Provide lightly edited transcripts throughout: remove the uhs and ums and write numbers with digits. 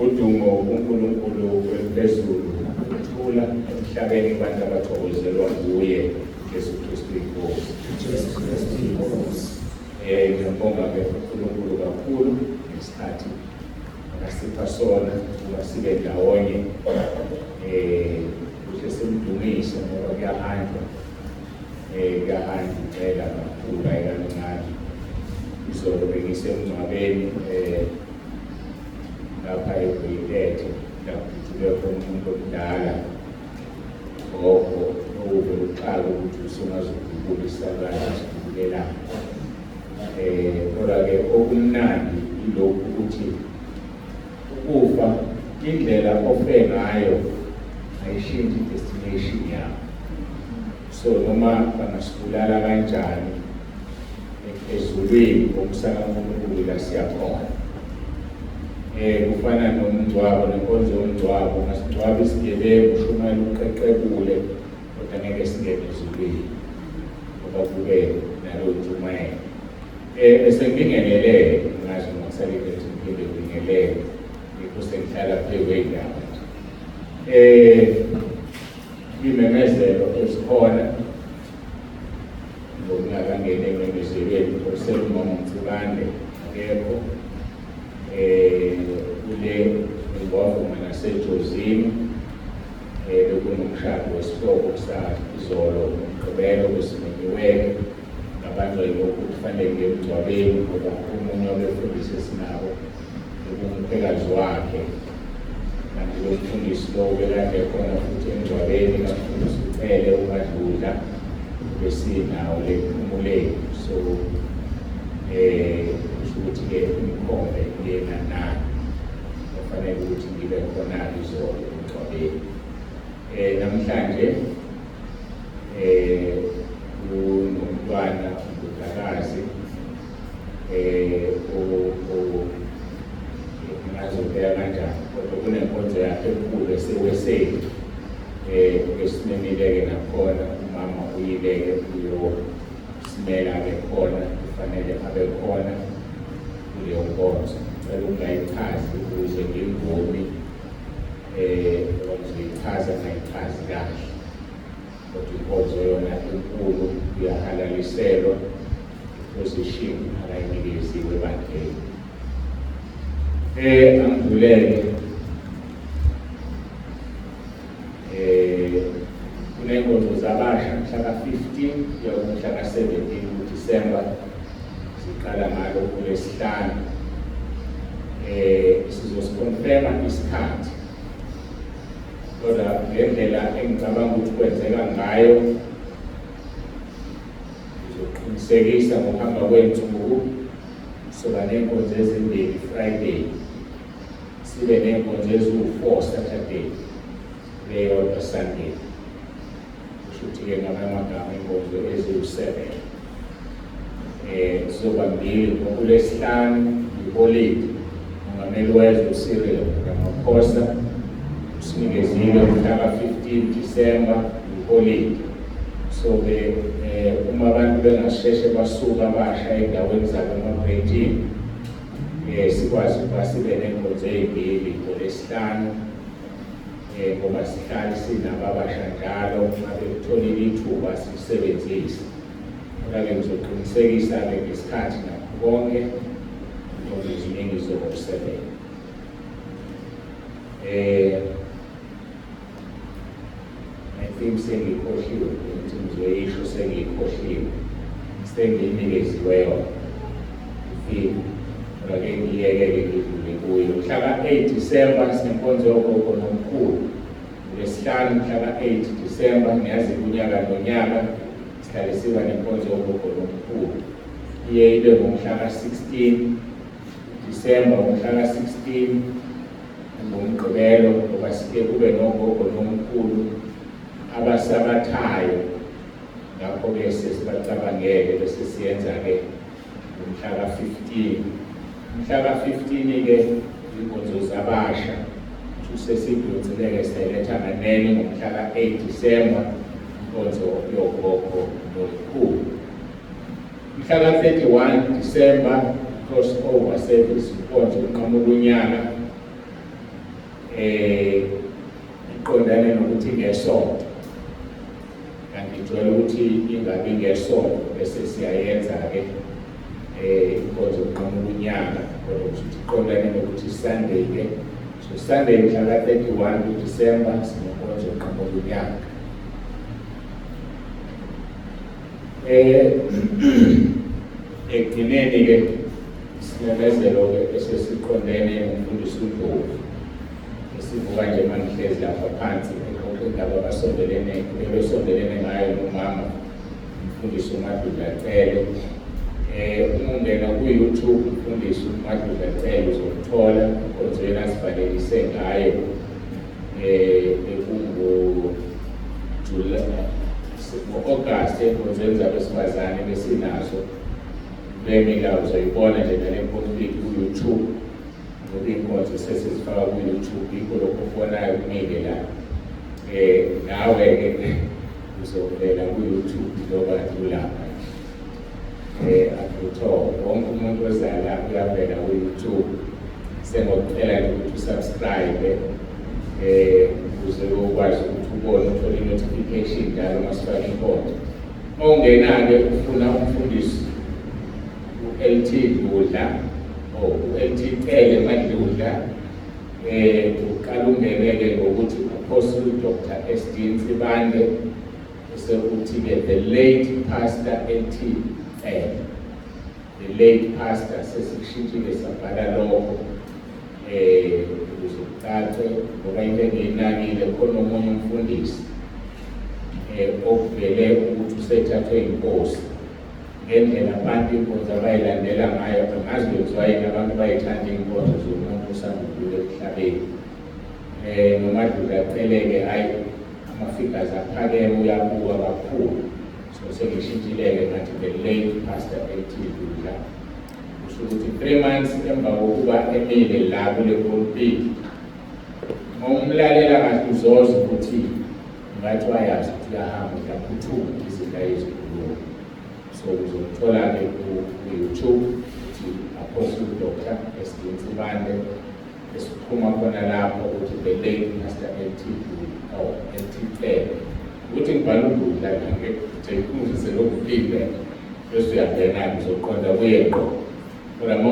udumo uNkulunkulu wemphezulu uthula emhlabeni kubantu abathokozelwa nguye Jesu Kristu inkosi. Ngiyabonga-ke uNkulunkulu kakhulu ngesikhathi akasipha sona ukuba sibe ndawonye kuhle simdumise ngoba kuyahanjwa impela kakhulu ayikancane. Izolo bengisemngcwabeni lapha eBrigade lapho khona umuntu omdala gogo owukuqala ukuthi usungazukubulisa kahle sibulelana. Kodwa-ke okumnandi yilokhu ukuthi ukufa indlela ofe ngayo ayishintshi i-destination yakho. So noma bangasibulala kanjani ezulwini ngokusakankulunkulu la siyakhona. Kufana nomngcwabo nenkonzo yomngcwabo, ungasingcwaba isigebengu ushumayela uqeqebule kodwa ngeke singene ezulwini ngoba kube nalowo ntshumayelo. Bese ngibingelele ngasho ngokusalile ukuthi ngiphinde ngibingelele yikho sengihlala phezu kwey'ndaba. Iy'memezelo ezikhona ngokungakangeni ememezelweni oselumama Mtsibande akekho. Kule ingwavuma nasejozini bekunomshado wesihloko izolo umgqibelo besimenyiweke ngabanjwa yilokhu kufanele ngemngcwabeni ngoba omunye wabefundisi esinabo bekungumphekazi wakhe. Kanti lo mfundisi lo bekade khona futhi emngcwabeni kamfundisi uphele umadlula besinawo le mphumuleni. So ukuthi-ke umkhombe kuyena nani kufanele ukuthi ngibe khona izolo emngcwabeni. Namhlanje kunomntwana undodakazi ngingazobeka kanjani kodwa kunenkonzo yakhe enkulu eseweseni esinemile-ke nakhona umama uyileke uyosimela-ke khona kufanele abe khona kuleyo nkonzo. Cela ungayichazi ukuze ngimvumi ngizoyichaza ngayichazi kahle kodwa inkonzo yona enkulu iyahalaliselwa iposition akayinikeziwe ebandleni. Angidlulele kuney'nkonzo zabasha mhlaka 15 kuya kumhlaka 17 Disemba siqala ngalo kuLwesihlanu. Sizosikonfirma isikhathi kodwa ngendlela engicabanga ukuthi kwenzeka ngayo ngizoqinisekisa ngokuhamba kwensuku soba ney'nkonzo ezimbili Friday sibe ney'nkonzo eziwu-4 Saturday leyodwa Sunday. Kusho ukuthi-ke ngamanye amagama iy'nkonzo eziwu-7 zizoba mbili ngokuLwesihlanu iholide. Umongameli wezwe uCyril Ramaphosa usinikezile mhlaka 15 Disemba iholide. So uma abantu bengasheshe basuka abasha ey'ndaweni zabo emabhentshini sikwazi ukuba sibe ney'nkonzo ey'mbili ngoLwesihlanu ngoba sihlale sinabo abasha njalo uma bekutholile ithuba silisebenzise. Kodwa-ke ngizoqinisekisa-ke ngesikhathi nakho konke inkonzo eziningi zokusebenza. I think sengiyikhohliwe ukuthi ngizoyisho sengiyikhohliwe sengiyinikeziweyo ifika kodwa-ke ngiyeke-ke ngidlule kuyo. Mhlaka 8 Disemba sinenkonzo yogogo nomkhulu. NgoLwesihlanu mhlaka 8 Disemba ngiyazi unyaka nonyaka sihlale siba nenkonzo yogogo nomkhulu. Iye ibe ngomhlaka 16 Disemba ngomhlaka 16 ngomgqibelo ngoba sike kube nogogo nomkhulu abasabathayo. Ngakho-ke sesibacabangele bese siyenza-ke ngomhlaka 15. Mhlaka 15-ke inkonzo zabasha sesiyidonseleke siyayiletha nganene ngomhlaka 8 Disemba inkonzo yogogo nomkhulu. Mhlaka 31 Disemba crossover service inkonzo uqhamuka unyaka iqondane nokuthi ngesonto. Kanti ngijwayele ukuthi ingabi ngesonto bese siyayenza-ke inkonzo yokuqhamuka unyaka, kodwa kushuthi iqondane nokuthi Sunday-ke. So Sunday mhla ka-31 December sinenkonzo yokuqhamuka unyaka. Ekugcineni-ke isimemezelo-ke esesiqondene nomfundisi uNdlovu esivuka nje mangihlezi lapha phansi eqoqa indaba ebesondelene ngayo nomama umfundisi uMadudacele. Uma ungena ku-YouTube umfundisi uMadudacele uzomthola inkonzweni asivalelise ngayo ngo-August enkonzweni zabesifazane besinazo. Lemila uzoyibona nje nale conflict ku-YouTube, ngoba iy'nkonzo sesizifaka ku-YouTube, yikho lokho ofonayo kumile la. Nawe-ke uzovela ku-YouTube njengoba ulapha. Akuthola wonke umuntu ozala uyavela ku-YouTube. Sengokucela nje ukuthi usubscribe ukuze ukwazi ukuthi ubone uthole i-notification njalo uma sifaka inkonzo. Uma ungena-ke ufuna umfundisi u-LT Dudla u-LT Cele Madudla, uqala ungeneke ngokuthi Apostle Dr. S.D. Nsibande, bese kuthi-ke the late Pastor LT Cele. The late pastor sesikushintshile sabhala lokho ukuze kucace, ngoba into engiyinakile khona omunye umfundisi okuvele ukuthi usethathwe inkosi ngendlela abantu inkonzo abayilandela ngayo. Angazi kwenziwa yini abantu bayithanda inkonzo zomuntu osandudlule emhlabeni. NoMadudacele-ke hayi ama-figures aphakeme uyabuka kakhulu. So sengishintshile-ke ngathi the late Pastor LT Dudla. Kusho ukuthi 3 months emva kokuba emile la kule pulpit, uma umlalela kahle uzoza ukuthi ngathi wayazi ukuthi uyahamba uyaphuthuma izinto ayezikhuluma. So uzomthola-ke ku-YouTube ukuthi Apostle Dr. S.D. Nsibande, esiphuma khona lapho ukuthi the late Pastor LT Cele. Ukuthi ngibhala uDudla la-ke nje ikhuzise lokuphinde bese uyangena-ke uzoqonda kuye ngqo. Kodwa uma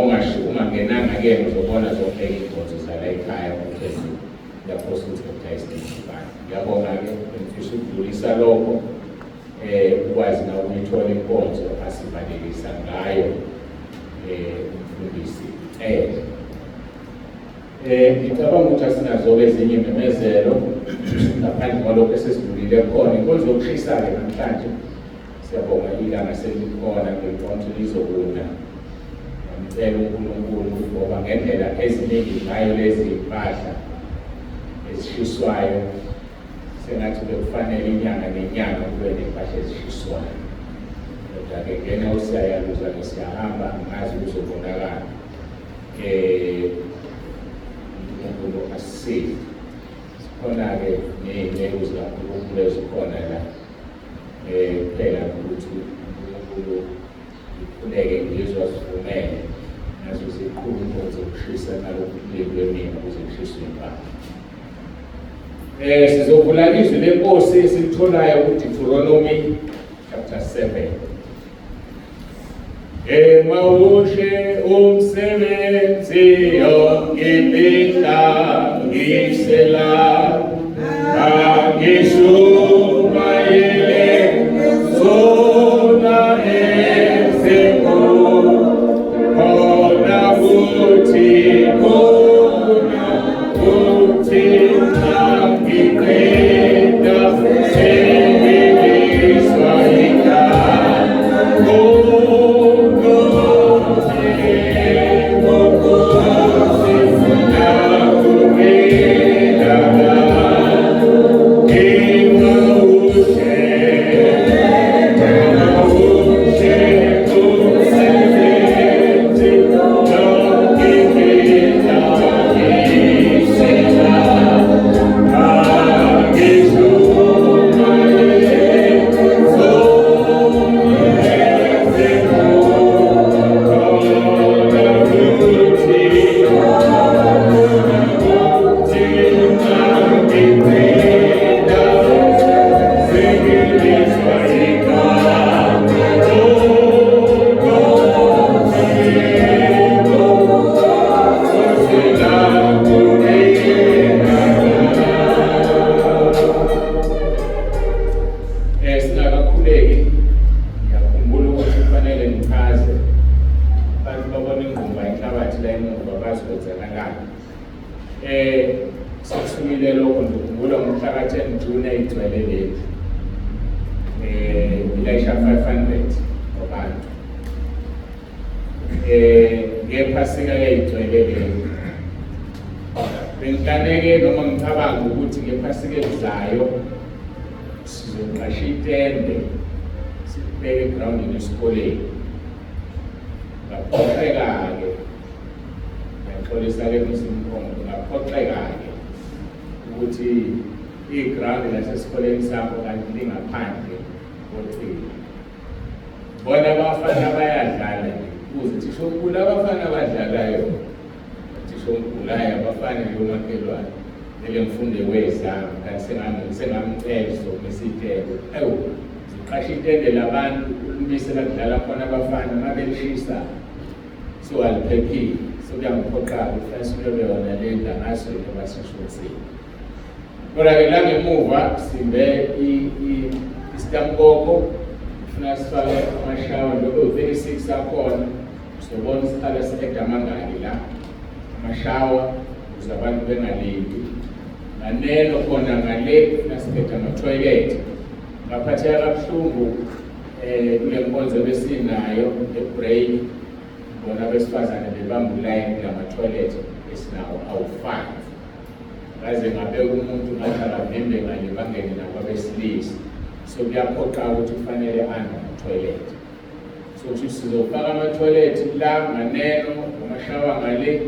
ungangenanga-ke uzobona zonke iy'nkonzo zala ekhaya ukuthi i-Apostle Dr. S.D. Nsibande. Ngiyabonga-ke ngifisa ukudlulisa lokho. Ukwazi nawe ukuyithola inkonzo asivalelisa ngayo umfundisi Cele. Ngicabanga ukuthi asinazo ezinye imemezelo ngaphandle kwalokho esesidlulile khona. Inkonzo yokushisa-ke namhlanje siyabonga ilanga selikhona, ngeqonto lizokuna. Ngicela uNkulunkulu ngoba ngendlela eziningi ngayo lezi mpahla ezishiswayo sengathi bekufanele inyanga nenyanga kube nempahla ezishiswayo. Kodwa-ke ngena usiyayaluza-ke siyahamba, ngazi kuzobonakala. uNkulunkulu asisize. Sikhona-ke ney'meko zikaNkulunkulu ezikhona la. Kuphela ukuthi uNkulunkulu ikhuleke ngizwa sivumele nazo zikhulu inkonzo zokushisa nalokhu kulindwe mina ukuze kushiswe impahla. Sizovula izwi lenkosi esilitholayo kuDeuteronomy chapter 7. Mawushe umsebenzi yonke imihla ngisela angishumayele zona ezinkulu khona kuthi ngiqeda sengiliswa yikhanda. Yeah. kusukile lokho ngikhumbula ngomhla ka-10 June eyigcwele lethu. Ilayisha 500 wabantu. Ngephasika eyigcwele lethu. Bengihlaneke noma ngicabanga ukuthi ngephasika elizayo sizoqasha itende sibeke egrawundini esikoleni. Ngaphoxeka-ke, ngiyaxolisa-ke Msimkhongo, ngaphoxeka-ke ukuthi igrawundi lasesikoleni sakho kanti lingaphandle kocingo. Bona abafana bayadlala nje, kuze thishonkulu abafana abadlalayo, thishonkulu hhayi abafana nje umakhelwane. Kumele ngifunde wezami, kanti sengamcela mesiteko. Ewu, ziqasha itende labantu, ulimisela kudlala khona abafana, uma belishisa, so aliphephile. So kuyangiphoqa-ke, kufanele silobe yona le ndangaso into basishothile. Kodwa-ke la ngemuva simbe isitamkoko, ufuna sifake amashawa njengoba u-36 akhona, sizobona isikhala se-eda amangaki la, amashawa ukuze abantu bengalindi. Naneno khona ngale ufuna siphethe amathoyilethi. Ngaphatheka kabuhlungu kule nkonzo besinayo e-break, bona besifazane bebamba ulayini lamathoyilethi esinawo awu-5. Ngaze ngabeka umuntu ngathi akavimbe ngale bangene nababesilisa. So kuyaphoqa ukuthi kufanele ama-toilet. So ukuthi sizofaka ama-toilet la nganeno, amashawa ngale,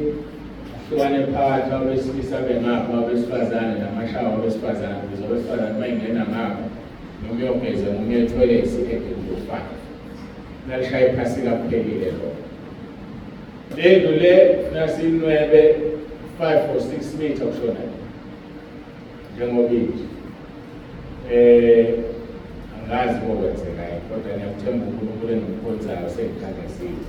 ahlukane phakathi abesilisa bengapha, abesifazane namashawa abesifazane, ukuze abesifazane bayingena ngapha, noma uyogeza noma uye e-toilet si-ede kulo-5. Nalishaya iphasika kuphelile lokho. Lendlu le funa siyinwebe 5 or 6 meter kushona njengoba inje. Angazi kokwenzekayo, kodwa ngiyakuthemba uNkulunkulu engimkhonzayo sengikhathazile.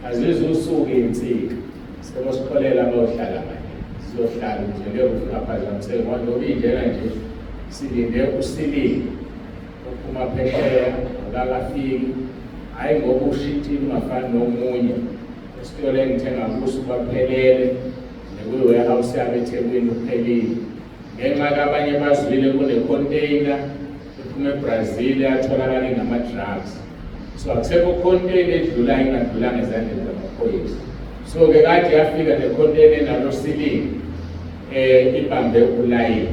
Azize usuke insika, sekosikholela abayohlala manje. Sizohlala nje leyo kungaphazamiseki ngoba injena nje silinde usilile. Uphuma phesheya, akakafiki. Hhayi ngoba ushintile ungafani nomunye. Esitolo engithenga kuso baphelele, nekuyi-warehouse yabo eThekwini uphelile. Ngenxa kabanye bazwile kune-container ephuma eBrazil atholakala ngama-drugs. So akusekho container edlulayo engadlulanga ezandleni zamaphoyisa. So-ke kade yafika ne-container enalo silingi ibambe ulayini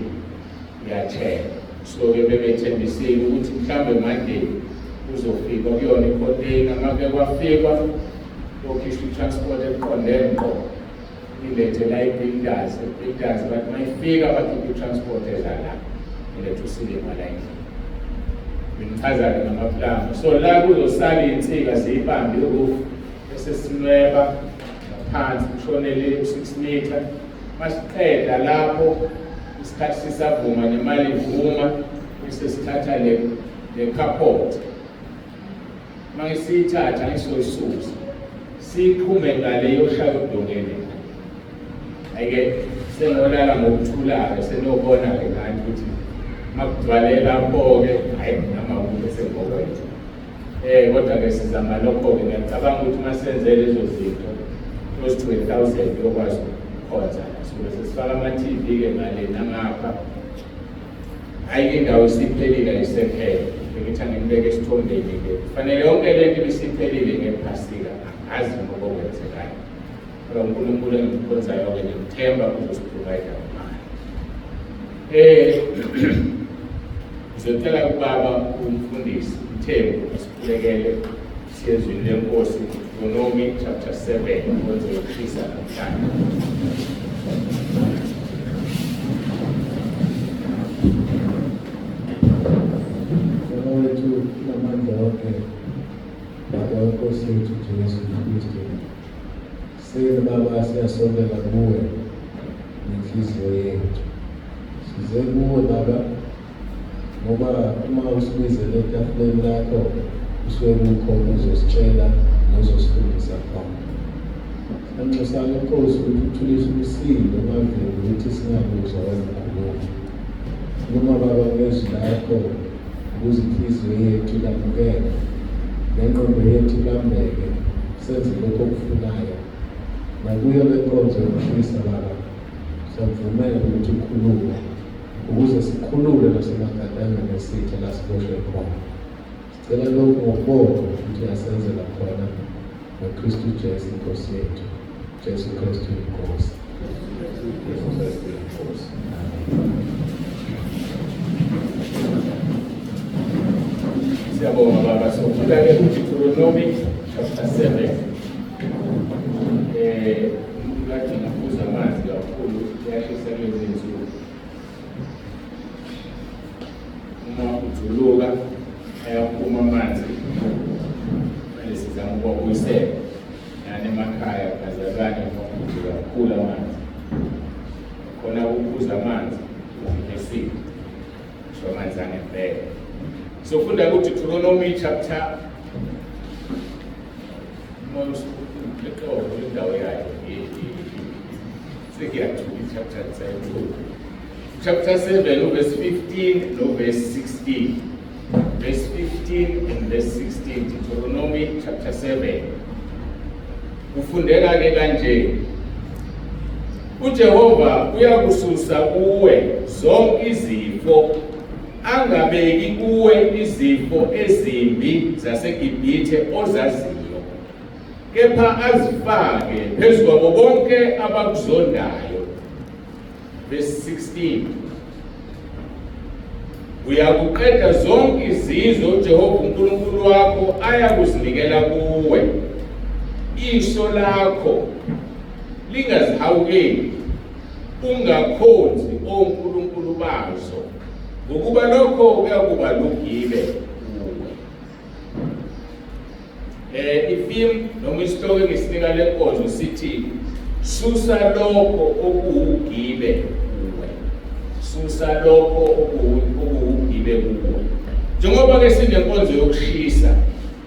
yathela. So-ke bebethembisile ukuthi mhlawumbe Monday kuzofika kuyona i-container. Ngake kwafikwa lokhishwa i-transport eqonde ngqo ilethe la i-builders but mayifika bakhipha i-transport ezala ilethe usilima la endlini. Bengichaza-ke ngamaplanga. So la kuzosala iy'nsika ziyibambe i-roof bese sinweba ngaphansi kushonele 6 meter. Masiqeda lapho isikhathi sisavuma nemali ivuma bese sithatha le carport. Mangisiyithatha ngisoyisusa siyiqhume ngale yoshaya udongeni. Ayike sengolala ngokuthula-ke senobona-ke ngani ukuthi makugcwale lapho-ke hhayi namakubo sengokwenza. Kodwa-ke sizama lokho-ke ngiyacabanga ukuthi uma senze lezo zinto close to 1,000 yokwazi ukukhonza. So bese sifaka ama-TV-ke ngale nangapha. Hhayi indawo isiphelile ayisephele. Ngithi angibeke esithombeni-ke. Kufanele yonke le nto ibisiphelile ngephasika. Angazi ngoba okwenzekayo. Kodwa uNkulunkulu engimkhonzayo-ke ngimthemba uzosiprovayida imali. Ngizocela kubaba umfundisi uThembu asikhulekele siyezwini lenkosi Deuteronomy chapter 7 kwenze ukushisa namhlanje. Wethu namandla wonke Baba wenkosi yethu Jesu Kristu, siyile Baba siyasondela kuwe nenhliziyo yethu. Size kuwe Baba ngoba uma usibizele etafuleni lakho usuke kukhona uzositshela nozosifundisa khona. Anxusana Nkosi ukuthi uthulise umsindo mavele ukuthi singabuzwa wena noma Baba ngezwi lakho ukuze inhliziyo yethu ilamukele nengqondo yethu ilambeke senze lokho okufunayo nakuyo le nkonzo yokushisa Baba Siyakuvumela ukuthi ukhulume ukuze sikhulule nasemagadangeni esitha la siboshwe khona. Sicela lokhu ngokubonga ukuthi uyasenzela khona ngoKristu Jesu Inkosi yethu. Jesu Kristu Inkosi. Siyabonga baba, sokufika-ke kuDeuteronomy chapter 7. Ngathi ngaphuza amanzi kakhulu, kuyashisa lezi nsuku. Uma ujuluka ayaphuma amanzi, manje sizama ukuwabuyisela. Yani emakhaya kazazane uma kakhulu amanzi. Khona ukuphuza amanzi, esiko. So amanzi angempela. So funda kuDeuteronomy chapter chapter 7 verse 15 no verse 16. Verse 15 and verse 16. Deuteronomy chapter 7. Ufundeka ke kanje. uJehova uyakususa kuwe zonke izifo, angabeki kuwe izifo ezimbi zaseGibhithe ozaziyo, kepha azifake phezu kwabo bonke abakuzondayo. Verse 16. Uyakuqeda zonke izizwe uJehova uNkulunkulu wakho ayakuzinikela kuwe. Iso lakho lingazihawukeli, ungakhonzi onkulunkulu bazo, ngokuba lokho kuyakuba lugibe kuwe. Ifilimu noma isihloko ngisinika le nkonzo sithi Susa lokho okuwugibe kuwe. Susa lokho okuwugibe kuwe. Njengoba ke sinenkonzo yokushisa,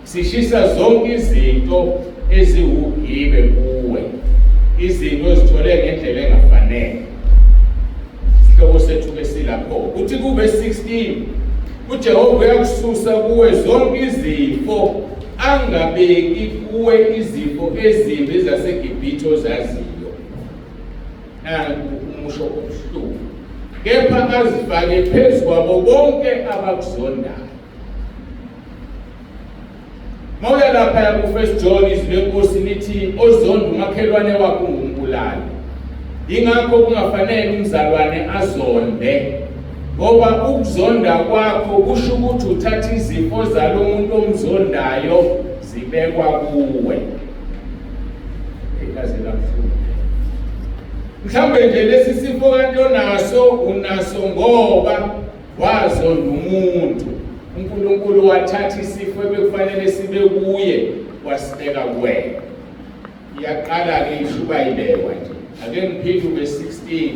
sishisa zonke izinto eziwugibe kuwe, izinto ezithole ngendlela engafanele. Isihloko sethu ke silapho uthi kuverse 16, uJehova uyakususa kuwe zonke izifo, angabeki kuwe izifo ezimbi zaseGibhithe ozaziyo. Umusho omhlubu, kepha azifake phezu kwabo bonke abakuzondayo. Mawuya lapha ku1 John izwi lenkosi lithi ozonda umakhelwane wakho ngumbulali. Ingakho kungafanele umzalwane azonde, ngoba ukuzonda kwakho kusho ukuthi uthatha izifo zalo muntu omzondayo zibekwa kuwe. Ikaze lapho mhlawumbe nje lesi sifo kanti unaso ngoba wazonda umuntu. uNkulunkulu wathatha isifo ebekufanele sibe kuye wasibeka kuwena. Iyaqala ke ishuba ibekwa nje. Ake ngiphinde verse 16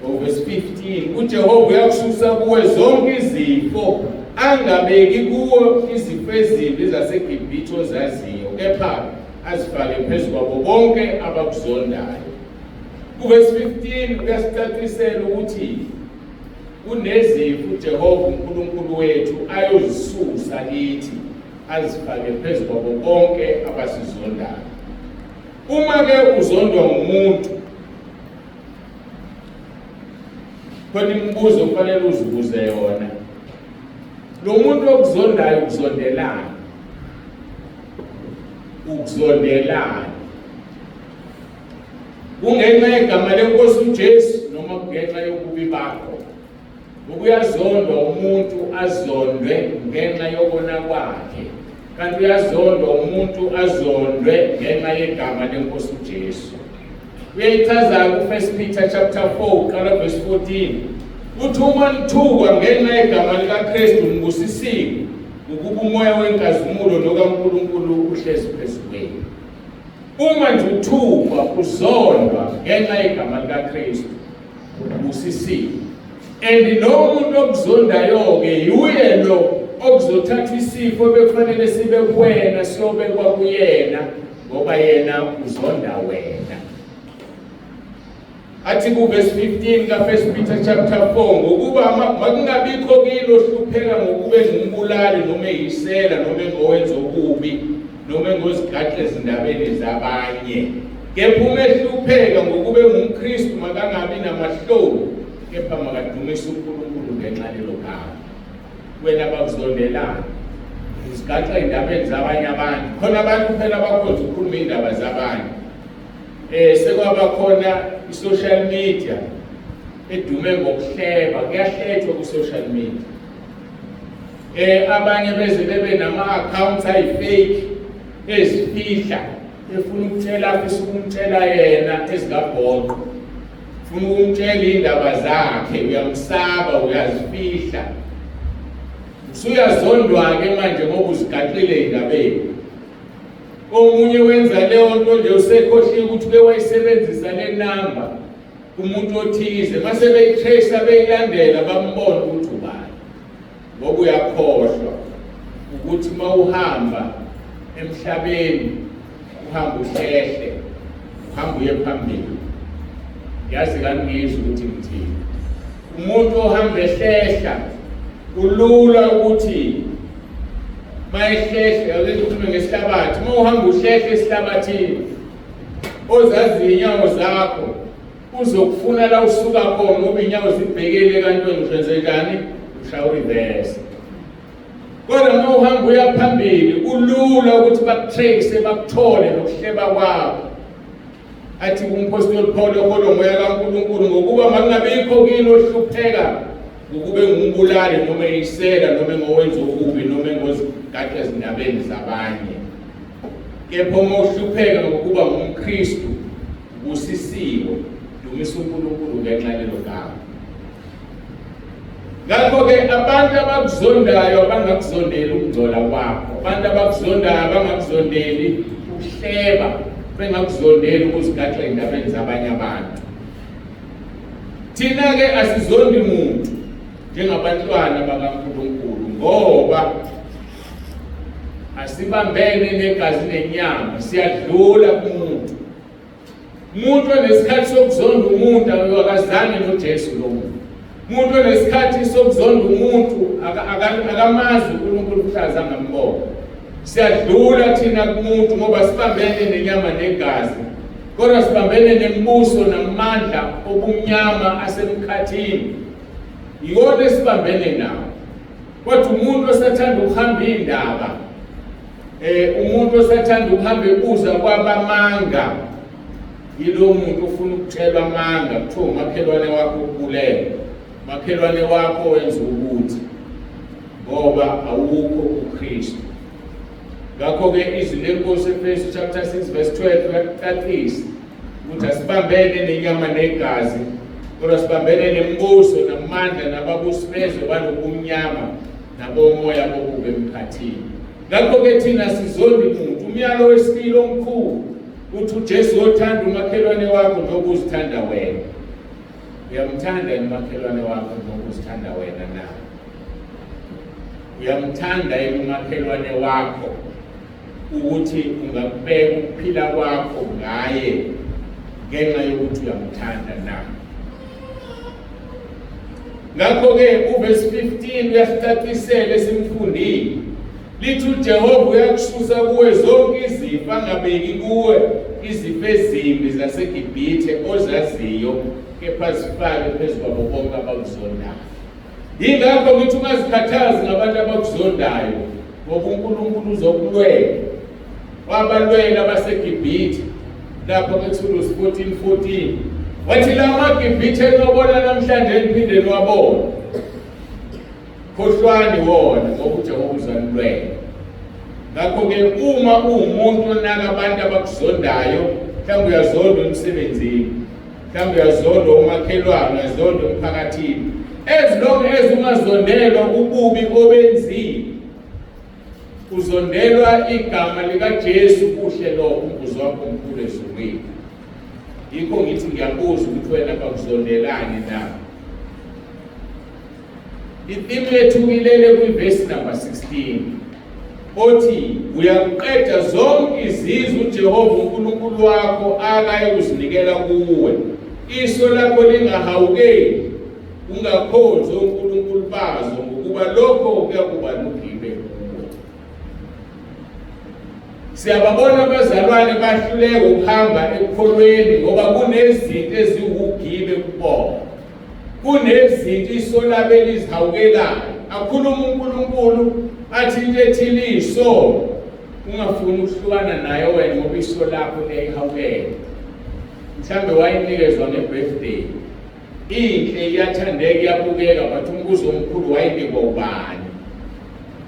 or verse 15. uJehova uyakususa kuwe zonke izifo, angabeki kuwe izifo ezimbi zaseGibhithe ozaziyo, kepha azifake phezu kwabo bonke abakuzondayo. Verse 15 uyasicacisela ukuthi kunezifo uJehova uNkulunkulu wethu ayozisusa kithi, azifake phezu kwabo bonke abasizondayo. Uma ke uzondwa ngumuntu, khona imibuzo kufanele uzibuze yona. Lo muntu okuzondayo ukuzondelana. Ukuzondelana. Kungenxa yegama lenkosi uJesu noma kungenxa yokubi bakho? Ukuyazondwa umuntu azondwe ngenxa yokona kwakhe, kanti uyazondwa umuntu azondwe ngenxa yegama lenkosi uJesu. Uyayichaza ku1 Peter chapter 4 qala verse 14. Uthi uma nithukwa ngenxa yegama likaKristu ngibusisiwe, ukuba umoya wenkazimulo nokaNkulunkulu uhlezi phezu kwenu. Uma nje uthukwa uzondwa ngenxa yegama likaKristu ngibusisiwe. And lo muntu okuzondayo-ke yuye lo okuzothatha isifo bekufanele sibe kuwena siyobekwa kuyena, ngoba yena uzonda wena. Athi kuverse 15 ka1 Peter chapter 4, ngokuba makungabikho kini ohlupheka ngokube ngumbulali noma eyisela noma engowenza okubi noma engozigaxa ezindabeni zabanye, Kepha uma ehlupheka ngokube ngumKristu makangabi namahloni, kepha makadumise uNkulunkulu ngenxa lelo gama. Wena bakuzondelayo uzigaxa endabeni zabanye abantu. Khona abantu phela abakhonza ukukhuluma indaba zabanye. Sekwaba khona i-social media edume ngokuhleba, kuyahlethwa ku-social media. Abanye beze bebe nama-accounts ayi-fake ezifihla, efuna ukutshela afisa ukumtshela yena ezingabhoqo, funa ukumtshela indaba zakhe, uyamsaba, uyazifihla. Usuyazondwa-ke manje ngoba uzigaxile indabeni. Omunye wenza leyo nto nje usekhohliwe ukuthi uke wayisebenzisa le namba kumuntu othize, mase beyitrace beyilandela bambona ukuthi ubani. Ngoba uyakhohlwa ukuthi uma uhamba emhlabeni uhamba uhlehle, uhamba uye phambili. Yazi kangizwe ukuthi ngithini. Umuntu ohamba ehlehla kulula ukuthi mayehlehla akukhulume ngesihlabathi. Uma uhamba uhlehle esihlabathini ozazi inyawo zakho uzokufuna la usuka khona ngoba inyawo zibhekele kantweni ushenze njani ushaya reverse. Kodwa uma uhamba uya phambili kulula ukuthi bakutrace bakuthole nokuhleba kwabo. Athi umpostoli Paul okholo moya kaNkulunkulu ngokuba makungabikho kini ohlupheka ukube ngumbulali noma eyisela noma ngowenza okubi noma ngozigaxa ezindabeni zabanye. Kepha uma uhlupheka ngokuba ngumKristu usisiwe, dumisa uNkulunkulu ngenxa lelo gama. Ngakho-ke abantu abakuzondayo abangakuzondeli ukungcola kwakho, abantu abakuzondayo abangakuzondeli ukuhleba, bengakuzondeli ukuzigaxa endabeni zabanye abantu. Thina-ke asizondi muntu njengabantwana bakaNkulunkulu ngoba asibambene negazi nenyama, siyadlula kumuntu. Umuntu onesikhathi sokuzonda umuntu akazange noJesu lo muntu. Umuntu onesikhathi sokuzonda umuntu akamazi uNkulunkulu mhlaza ngambona. Siyadlula thina kumuntu ngoba sibambene nenyama negazi. Kodwa sibambene nembuso namandla obumnyama asemkhathini. Yiwona esibambene nawo. Kodwa umuntu osathanda ukuhamba indaba, umuntu osathanda ukuhamba ebuza kwabamanga, yilo muntu ufuna ukutshelwa amanga, kuthiwa umakhelwane wakho ubulele, umakhelwane wakho wenza ukuthi, ngoba awukho uKristu. Ngakho-ke izwi lenkosi eFesu chapter 6 verse 12 kuyacaciswa ukuthi asibambene nenyama negazi, kodwa sibambene nembuso namandla nababusi bezwe banobumnyama nabomoya bobubi emkhathini. Ngakho-ke thina sizondi muntu. Umyalo wesibili omkhulu uthi uJesu othanda umakhelwane wakho njengoba uzithanda wena. Uyamthanda yini umakhelwane wakho njengoba uzithanda wena na? Uyamthanda yini umakhelwane wakho ukuthi ungakubeka ukuphila kwakho ngaye ngenxa yokuthi uyamthanda na? Ngakho-ke uverse 15 uyasicacisela esimfundile. Lithi uJehova uyakususa kuwe zonke izifo, angabeki kuwe izifo ezimbi zaseGibhithe ozaziyo, kepha zifake phezu kwabo bonke abakuzondayo. Yingakho ngithi ungazikhathazi ngabantu abakuzondayo, ngoba uNkulunkulu uzokulwela. Wabalwela abaseGibhithe lapho ku-Exodus 14:14. Wathi la maGibhithe enobona namhlanje niphinde niwabona, khohlwani wona ngoba uJehova uzanilwela. Ngakho-ke uma uwumuntu onaka abantu abakuzondayo, mhlawumbe uyazondwa emsebenzini, mhlawumbe uyazondwa umakhelwane, uyazondwa emphakathini, as long as ungazondelwa ububi obenzile, uzondelwa igama likaJesu, kuhle lokho umbuzo wakho omkhulu ezulwini. Yikho ngithi ngiyabuza ukuthi wena bakuzondelani na? Itheme yethu ilele kwiverse number 16. Othi uyakuqeda zonke izizwe uJehova uNkulunkulu wakho akaye kuzinikela kuwe. Iso lakho lingahawukeli, ungakhonzi uNkulunkulu bazo, ngokuba lokho kuyakuba lugibe kuwe. Siyababona abazalwane bahluleka ukuhamba ekukholweni ngoba kunezinto eziwugibe kubona. Kunezinto iso labo elizihawukelayo. Akhuluma uNkulunkulu athi into ethile iso ungafuni ukuhlukana naye wena ngoba iso lakho liyihawukela. Mhlambe wayinikezwa nge-birthday. Inhle iyathandeka iyabukeka but umbuzo omkhulu wayinikwa ubani?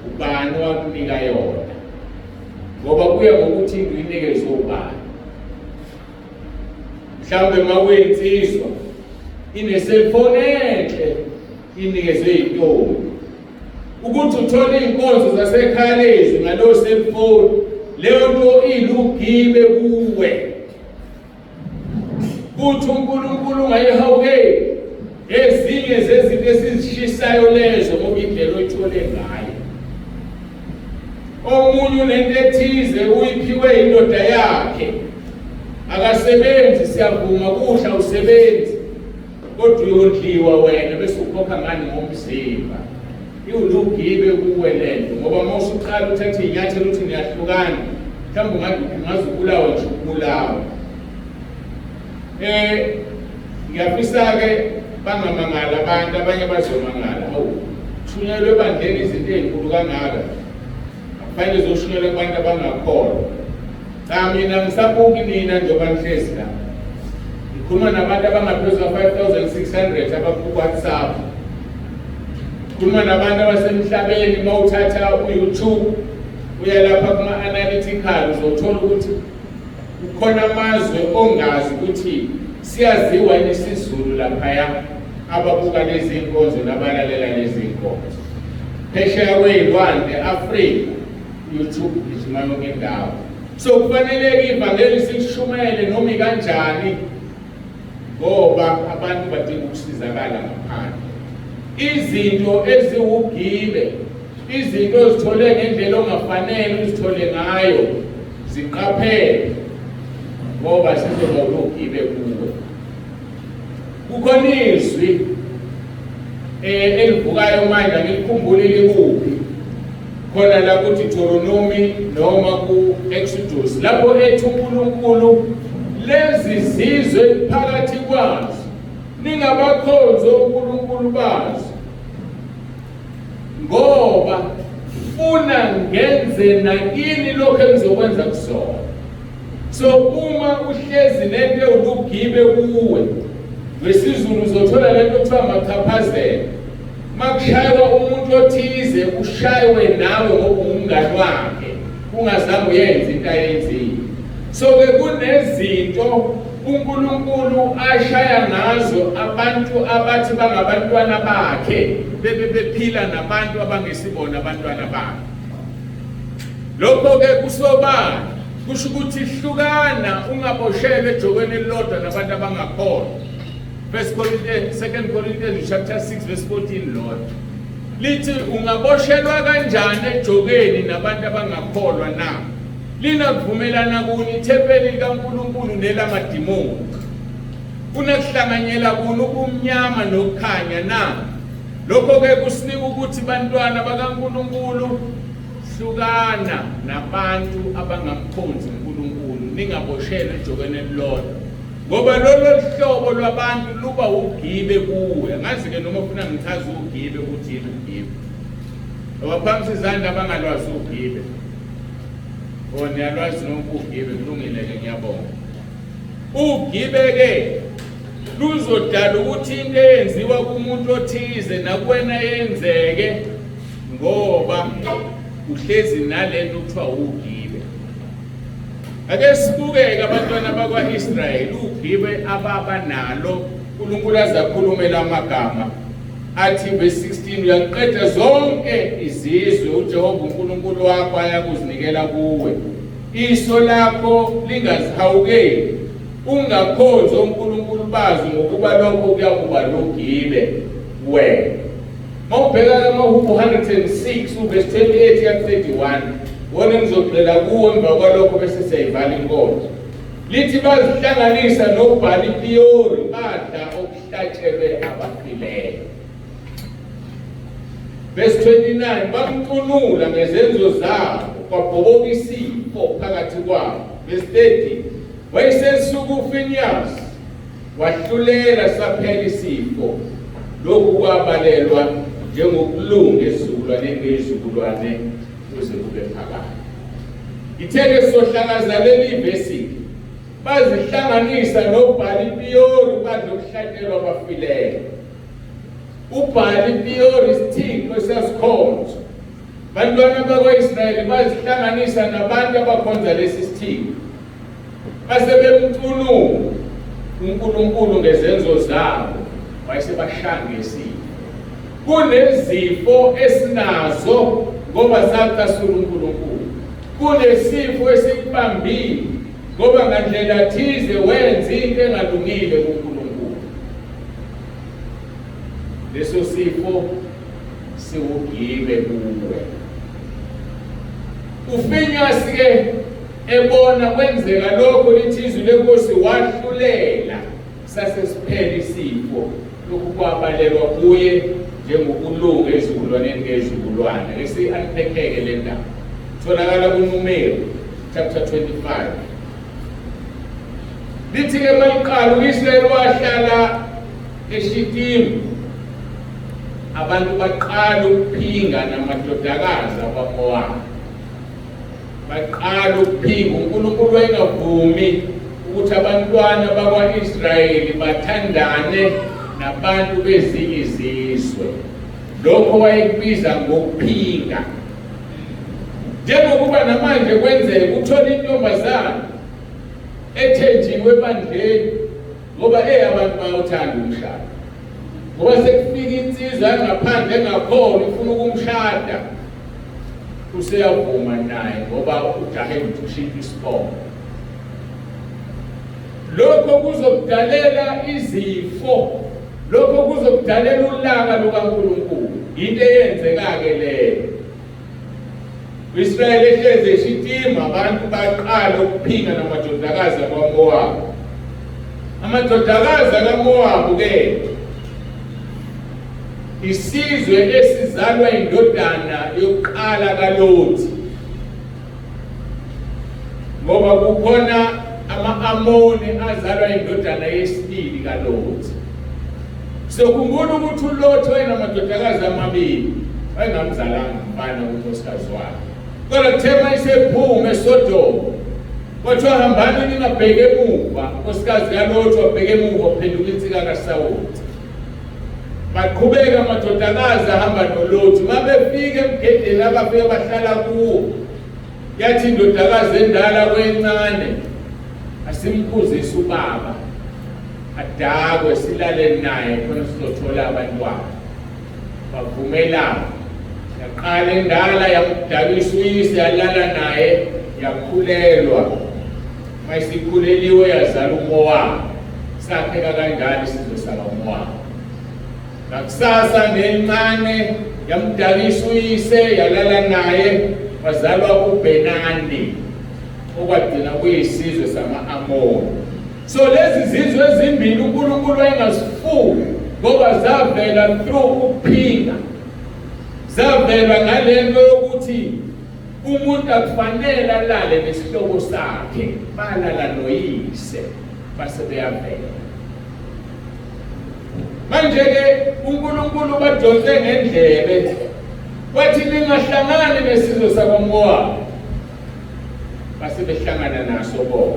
Ubani owakunika yona? Ngoba kuya ngokuthi into inikezwe ubani. Mhlambe makuyinsizwa ine-cellphone enhle inikezwe intombi. Ukuthi uthole inkonzo zasekhaya lezi ngalo cellphone, leyo nto ilugibe kuwe. Kuthi uNkulunkulu ungayihawukeli ezinye zezinto esizishisayo lezo ngoba indlela oyithole ngayo. Omunye unento ethize uyiphiwe indoda yakhe, akasebenzi, siyavuma kudla usebenzi, kodwa uyondliwa wena bese ukhokha ngani ngomzimba. Iwulugibe kuwe lento ngoba mawusuqala uthathe inyathelo uthi niyahlukana, mhlawumbe ungazubulawa nje ukubulawa. Ngiyafisa-ke bangamangala abantu, abanye bazomangala. Hawu, kushunyelwe ebandleni izinto ey'nkulu kangaka, kufanele zoshunyelwa kubantu abangakholwa. Cha, mina ngisabuki nina njengoba nihlezi la. Ngikhuluma nabantu abangaphezu kwa-5,600 abaku-WhatsApp. Ngikhuluma nabantu abasemhlabeni. Mawuthatha u-YouTube uya lapha kuma-analytical uzothola ukuthi ukhona amazwe ongazi ukuthi siyaziwa isiZulu laphaya ababuka lezi nkonzo nabalalela lezi nkonzo. Phesheya kwey'lwandle Afrika, YouTube ijima yonke indawo. So kufanele ivangeli silishumele noma ikanjani ngoba abantu badinga ukusizakala ngaphandle. Izinto eziwugibe, izinto ozithole ngendlela ongafanele uzithole ngayo, ziqaphele ngoba sizoba ulugibe kuwe. Kukhona izwi elivukayo manje angikukhumbuli likuphi. Khona la kuthi Deuteronomy noma ku-Exodus lapho ethi uNkulunkulu lezi zizwe phakathi kwazo ningabakhonzi uNkulunkulu bazo ngoba funa ngenze nakini lokho engizokwenza kusona. So uma uhlezi nento ewulugibe kuwe, ngesiZulu uzothola lento kuthiwa amachaphazela. Makushaywa umuntu othize ushaywe nawe ngoba umngani wakhe ungazange uyenze into ayenzile. So-ke kunezinto uNkulunkulu ashaya ngazo abantu abathi bangabantwana bakhe bephila nabantu abangesibona abantwana bakhe. Lokho-ke kusobala kusho ukuthi hlukana ungaboshelwe ejokweni elilodwa nabantu abangakholwa. 2 Corinthians chapter 6 verse 14 Lord lithi ungaboshelwa kanjani ejokeni nabantu abangakholwa na? Linakuvumelana kuni ithempeli likaNkulunkulu nelamadimoni? Unakuhlanganyela kuni ubumnyama nokukhanya na? Lokho-ke kusinika ukuthi bantwana bakaNkulunkulu hlukana nabantu abangamkhonzi uNkulunkulu, ningaboshelwe ejokeni elilodwa. Ngoba lolo hlobo lwabantu luba ugibe kuwe. Ngazi-ke noma ufuna ngichaze ugibe ukuthi yini ugibe. Abaphamisa izandla abangalwazi ugibe. Niyalwazi noma ugibe, kulungile-ke ngiyabonga. Ugibe-ke luzodala ukuthi into eyenziwa kumuntu othize nakuwena yenzeke ngoba uhlezi nalento kuthiwa ugibe. Ake sibuke-ke abantwana bakwa-Israyeli ugibe ababa nalo. uNkulunkulu azakhulumela amagama athi verse 16 uyaqeda zonke izizwe uJehova uNkulunkulu wakho ayakuzinikela kuwe. Iso lakho lingazihawukeli, ungakhonzi onkulunkulu bazo ngokuba lokho kuyakuba lugibe wena. Mawubheka amaHubo 106 verse 28 ya 31 wona ngizogxila kuwe emva kwalokho bese siyayivala inkonzo. Lithi bazihlanganisa nokubhala iPiyori badla okuhlatshelwe abaphileyo. Verse 29 bamcunula ngezenzo zabo kwabhoboka isifo phakathi kwabo. Verse 30, wayesesuka uFiniyasi wahlulela saphela isifo, lokhu kwabalelwa njengokulunga ezizukulwaneni ngezizukulwane kuze kube phakade. Itheke sohlakaza leli vesi bazihlanganisa noBhali-Piyori bandle ukuhlatshelwa abafileyo. uBhali-Piyori isithixo esasikhonzwa. Bantwana bakwa-Israyeli bazihlanganisa nabantu abakhonza lesi sithixo. Basebemcunula uNkulunkulu ngezenzo zabo, wayesebashanga isifo. Kunezifo esinazo ngoba sacasula uNkulunkulu. Kunesifo esikubambile ngoba ngandlela thize wenza into engalungile kuNkulunkulu. Leso sifo siwugibe kuwe. uFiniyasi ke ebona kwenzeka lokho lithi izwi lenkosi wahlulela sasesiphela isifo, lokhu kwabalelwa kuye njengokulunga ezizukulwaneni ngezizukulwane. Lesi-unpack-ke le ndaba tholakala kuNumeri chapter 25. Lithi-ke maliqala u-Israyeli wahlala eShitimu, abantu baqala ukuphinga namadodakazi abaMowabi. Baqala ukuphinga. uNkulunkulu wayengavumi ukuthi abantwana bakwa-Israyeli bathandane nabantu bezinye izizwe. Lokho wayekubiza ngokuphinga. Njengokuba namanje kwenzeka uthola intombazana ethenjiwe ebandleni ngoba abantu bayawuthanda umshado, ngoba sekufika insizwa yangaphandle engakhona ifuna ukumshada, useyavuma naye ngoba ujahele ukuthi ushiphe isibongo. Lokho kuzokudalela izifo, lokho kuzokudalela ulaka lukaNkulunkulu. Into eyenzeka-ke leyo. u-Israyeli ehlezi eShitimu, abantu baqala ukuphinga namadodakazi abaMowabi. Amadodakazi akaMowabi-ke isizwe esizalwa indodana yokuqala kaLothi, ngoba kukhona ama-Amoni azalwa indodana yesibili kaLothi. Sokhumbula ukuthi uLothi wayenamadodakazi amabili, wayengamzalanga umfana kunkosikazi wakhe. Kodwa kuthema isephume eSodoma, kwathiwa hambani ningabheke emuva. Unkosikazi kaLothi wabheke emuva waphenduka insika kaSawuli. Baqhubeka amadodakazi ahamba noLothi. Uma befika emgedeni abafike bahlala kuwo, yathi indodakazi endala kwencane, asimphuzise ubaba, adakwe silale naye khona sizothola abantwana. Bavumelana. Yaqala endala yamdakisa uyise, yalala naye, yakhulelwa. Mayisikhuleliwe yazala uMowabi. Sapheka kanjalo isizwe sakaMowabi. Ngakusasa nencane yamdakisa uyise, yalala naye, wazalwa uBhenani, okwagcina kuyisizwe sama-Amoni. So lezi zizwe ezimbili uNkulunkulu wayengazifuni ngoba zavela through ukuphinga. Zavela ngalento yokuthi umuntu akufanele alale nesihlobo sakhe, balala noyise, base beyavela. Manje-ke uNkulunkulu badonse ngendlebe, wathi ningahlangani nesizwe sakwaMowabi, base behlangana naso bona.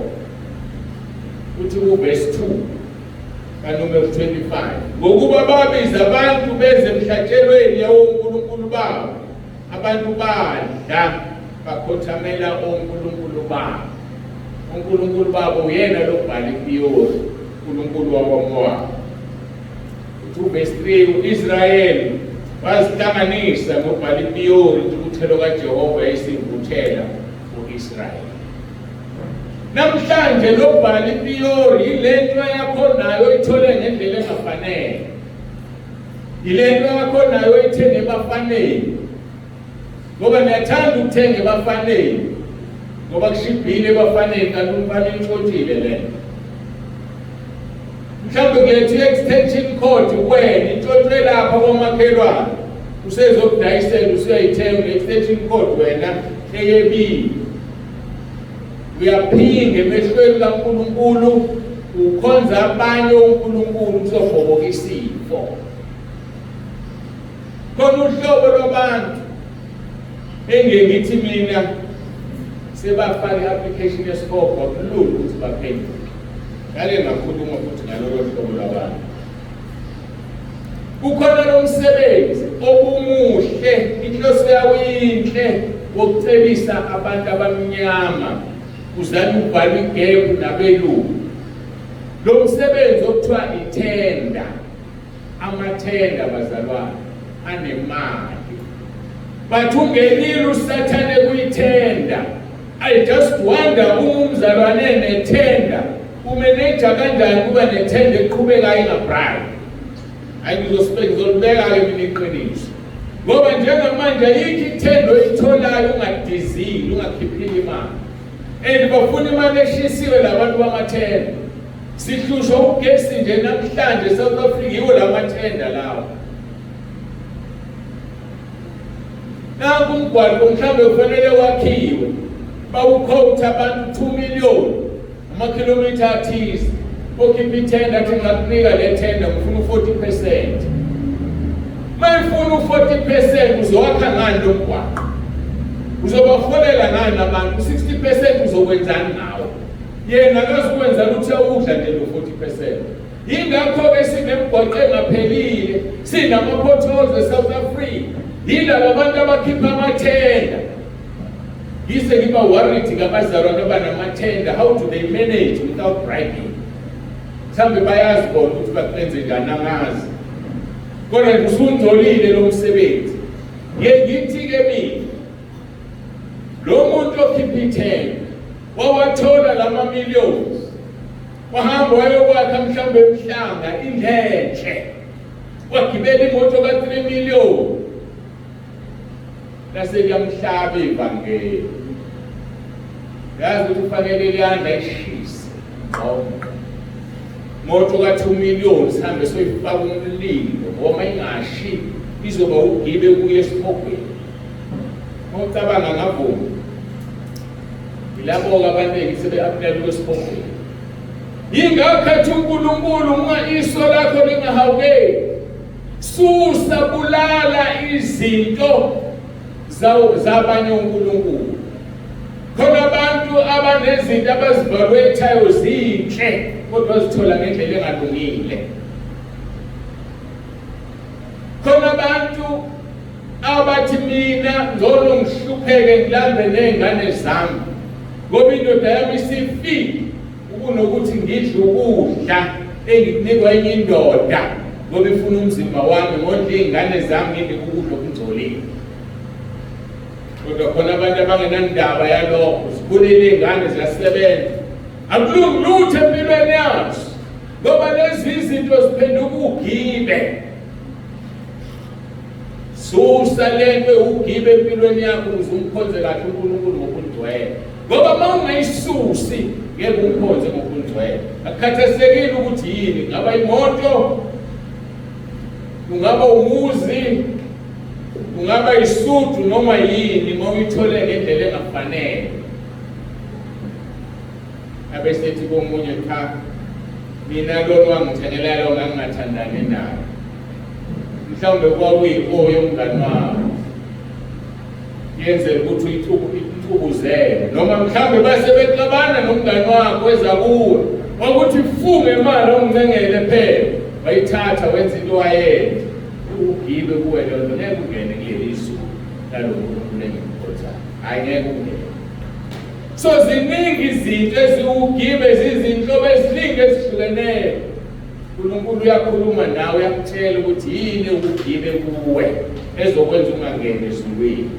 Uthi kuverse 2 kaNumeri 25, ngokuba babiza abantu beze emhlatshelweni yawonkulunkulu babo, abantu badla bakhothamela onkulunkulu babo. uNkulunkulu babo uyena lo Bhali-Piyori, uNkulunkulu wakwaMowabi. Verse 3, u-Israyeli wazihlanganisa noBhali-Piyori, intukuthelo kaJehova yayisinguthela u-Israyeli. Namhlanje lo Bhali-Piyori yilento yakho nayo ithole ngendlela engafanele. Yilento yakho nayo ithenge bafanele. Ngoba niyathanda ukuthenga bafanele. Ngoba kushibhile bafanele kanti umfana intshontshile lento. Mhlawumbe kulethe extension cord wena intshontshe lapha kwamakhelwane. usezokudayisela usuyayithenga extension code wena eyebili uyaphinga emehlweni kaNkulunkulu ukhonza abanye uNkulunkulu uzobhoboka isifo. Khona uhlobo lwabantu engithi mina sebafaka i-application yesikhobo kulula ukuthi baphendule. Ngale ngakhuluma futhi ngalolo hlobo lwabantu. Kukhona lo msebenzi obumuhle inhloso yawo inhle wokucebisa abantu abamnyama uzama ukubhala igap nabelungu. Lo msebenzi okuthiwa ithenda, amathenda bazalwane anemali. Bathungelile usathane kuyithenda. I just wonder umzalwane nethenda umeneja kanjani kuba nethenda eqhubekayo engabribe. Ngizolibeka-ke mina iqiniso. Ngoba njengamanje ayikho ithenda oyitholayo ungadizili ungakhiphile imali. And bafuna imali eshisiwe labantu bamathenda. Sihlushwa ugesi nje namhlanje eSouth Africa yiwo lamathenda lawo. Nanku umgwaqo mhlawumbe kufanele wakhiwe. Bawukhowutha abantu 2 million amakhilomitha athize. Okhipha ithenda athi ngakunika le thenda ngifuna u-40%. Mayifuna u-40% uzowakha ngani lo mgwaqo? Uzobaholela ngani abantu? 60% uzokwenzani ngawo? Yena akazukwenza lutho ukudla nje lo 40%. Yingakho-ke sinemigwaqo engaphelile, sinama-potholes eSouth Africa. Yilabo abantu abakhipha amathenda. Yise ngiba worried ngabazalwane abanamathenda, how do they manage without bribing? Mhlawumbe bayazi bona ukuthi bakwenze njani angazi. Kodwa usungcolile lo msebenzi. Ngithi-ke mina lo muntu okhipha ithenda wawathola lama millions. Wahamba wayokwakha mhlawumbe emhlanga indlenhle. Wagibela imoto ka3 million. Lase kuyamhlaba ivangeli. Yazi ukuthi kufanele liyanda ishise. Moto ka2 million sihambe soyifaka umlilo ngoba ingashi izoba ugibe kuye esiphogweni. Ngicabanga ngavuma. Ilabo abaningi sebe-apply kwesiphogweni. Yingakho uNkulunkulu uma iso lakho lingahawukeli. Susa bulala izinto zabanye uNkulunkulu. Khona abantu abanezinto abazivalwethayo zinhle kodwa zithola ngendlela engalungile. Khona abantu abathi mina ngcono ngihlupheke ngilambe nezingane zami ngoba indoda yami isifile ukunokuthi ngidle ukudla engikunikwa enye indoda ngoba ifuna umzimba wami ngodla izingane zami ngidle ukudla okungcolile. Kodwa khona abantu abangenandaba yalokho sibulele izingane ziyasebenza. Akulungi lutho empilweni yazo ngoba lezi izinto ziphenduka ugibe. Susa lento ugibe empilweni yakho uzumkhonze kahle uNkulunkulu ngokungcwele. Ngoba mawungayisusi ngeke umkhonze ngokungcwele. Akukhathasekile ukuthi yini, ngaba imoto, kungaba umuzi, kungaba isudu noma yini mawuyithole ngendlela engafanele. Abesethi komunye cha mina lo wangithengela lo ngangingathandani naye. Mhlawumbe kwakuyipo yomngani wakho. Yenze ukuthi uyithubuzele noma mhlawumbe base bexabana nomngani wakho eza kuwe. Ukuthi ifunge imali ongcengele phela. Wayithatha wenza into wayenza. Ugibe kuwe lo nto ngeke ungene kuleli isu lalo ngikukhotha. Angeke ungene. So ziningi izinto eziwugibe zizinhlobo eziningi ezihlukeneyo. uNkulunkulu uyakhuluma nawe uyakutshela ukuthi yini ukugibe kuwe ezokwenza ungangene ezulwini.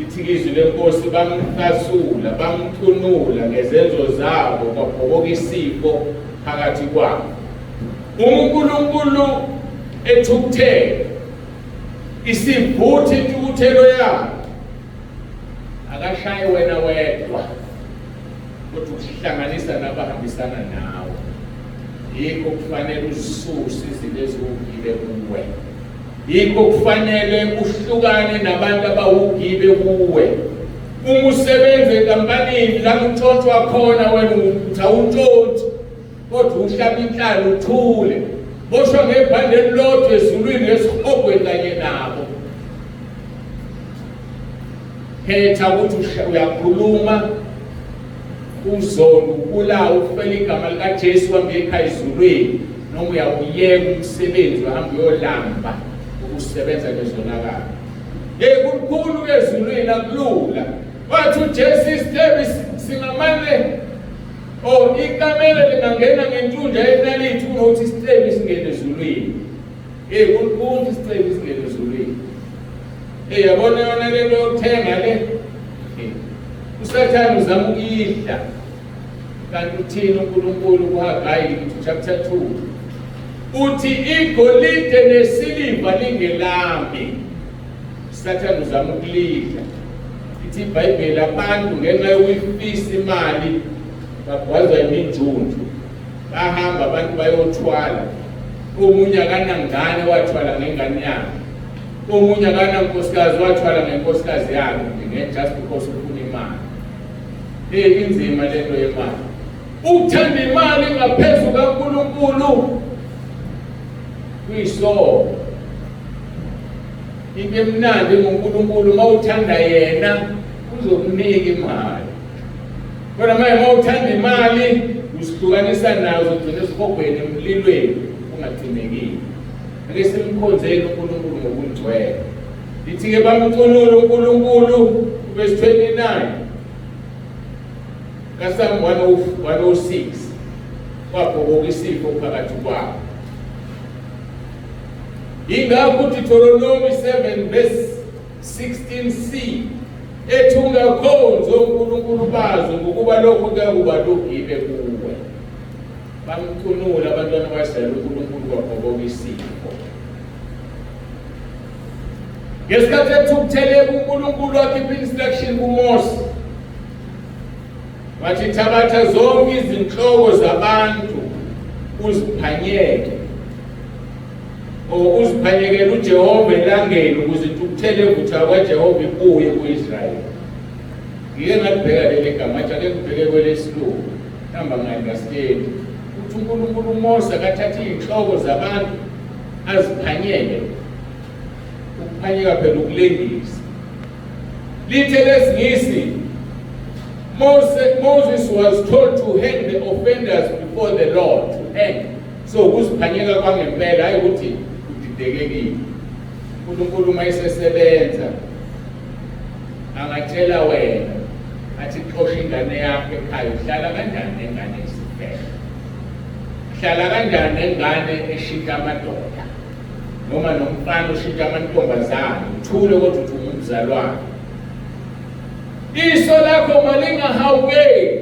Ithikizwe lenkosi bamhlasula bamthunula ngezenzo zabo kwabhoboka isifo phakathi kwabo. uNkulunkulu ethukuthele isivuthi intukuthelo yakhe akashaye wena wedwa kodwa ukuhlanganisa nabahambisana nawe. yikho kufanele uzisuse izinto eziwugibe kuwe. Yikho kufanele uhlukane nabantu abawugibe kuwe. Uma usebenza enkampanini la utshontshwa khona wena awuntshontshe kodwa uhlaba inhlalo uthule. Boshwa ngebhande elilodwa ezulwini esihogweni kanye nabo. Khetha ukuthi uyakhuluma uzona ukulawo ufele igama likaJesu uhambe ekhaya ezulwini noma uyawuyeka umsebenzi uhambe uyolamba ukusebenza ngezonakala. Kukhulu ezulwini akulula. Wathi uJesu isithebe singamane ikamela lingangena ngentunja yenalithi kunokuthi isithebe singene ezulwini. Kukhulu isithebe singene ezulwini. Yabona yona lento yokuthenga le. uSathane uzama ukuyidla. Kanti uthini uNkulunkulu kuHagayi chapter 2 uthi igolide nesiliva lingelami. uSathane uzama ukulidla. Ithi iBhayibheli abantu ngenxa yokuyifisa imali bagwazwa iminjunju. Bahamba abantu bayothwala. Omunye akanangane wathwala ngengane yakhe. Omunye akanankosikazi wathwala ngenkosikazi yakhe just because ufuna imali. Inzima lento yemali. Uthanda imali ngaphezulu kaNkulunkulu kuyiso. Into emnandi ngoNkulunkulu mawuthanda yena uzokunika imali. Kodwa mawuthanda imali usihlukanisa nazo ugcina esihogweni emlilweni ungagcinekile. Ake simkhonzeni uNkulunkulu ngokungcwele. Lithi-ke bamcunula uNkulunkulu verse 29 kaSamu 106 kwabhokoka isifo phakathi kwabo. Ingakho uDuteronomy 7 verse 16c ethi ungakhonza uNkulunkulu bazo ngokuba lokho kuyakuba lugibe kuwe. Bamcunula abantwana baSirayeli uNkulunkulu kwabhokoka isifo. Ngesikhathi ethukuthele uNkulunkulu wakhipha instruction kuMose wathi thabatha zonke izinhloko zabantu uziphanyeke uziphanyekele uJehova elangeni ukuze ithukuthele ukuthi kwaJehova ibuye kuIsrayeli. Ngike ngalibheka leli gama ake ngibheke kwelesilungu number 9 verse 8 uthi uNkulunkulu uMose akathatha izinhloko zabantu aziphanyeke. Ukuphanyeka phela ukulengisa. Lithe lesingisi Moses was told to hang the offenders before the Lord, to hang. So ukuziphanyeka kwangempela hayi ukuthi udidekekile. uNkulunkulu mayisesebenza angatshela wena athi xosha ingane yakho ekhaya uhlala kanjani nengane esifele. Uhlala kanjani nengane eshintsha amadoda noma nomfana ushintsha amantombazane uthule kodwa uthi umzalwane. Iso lakho malingahawukeli.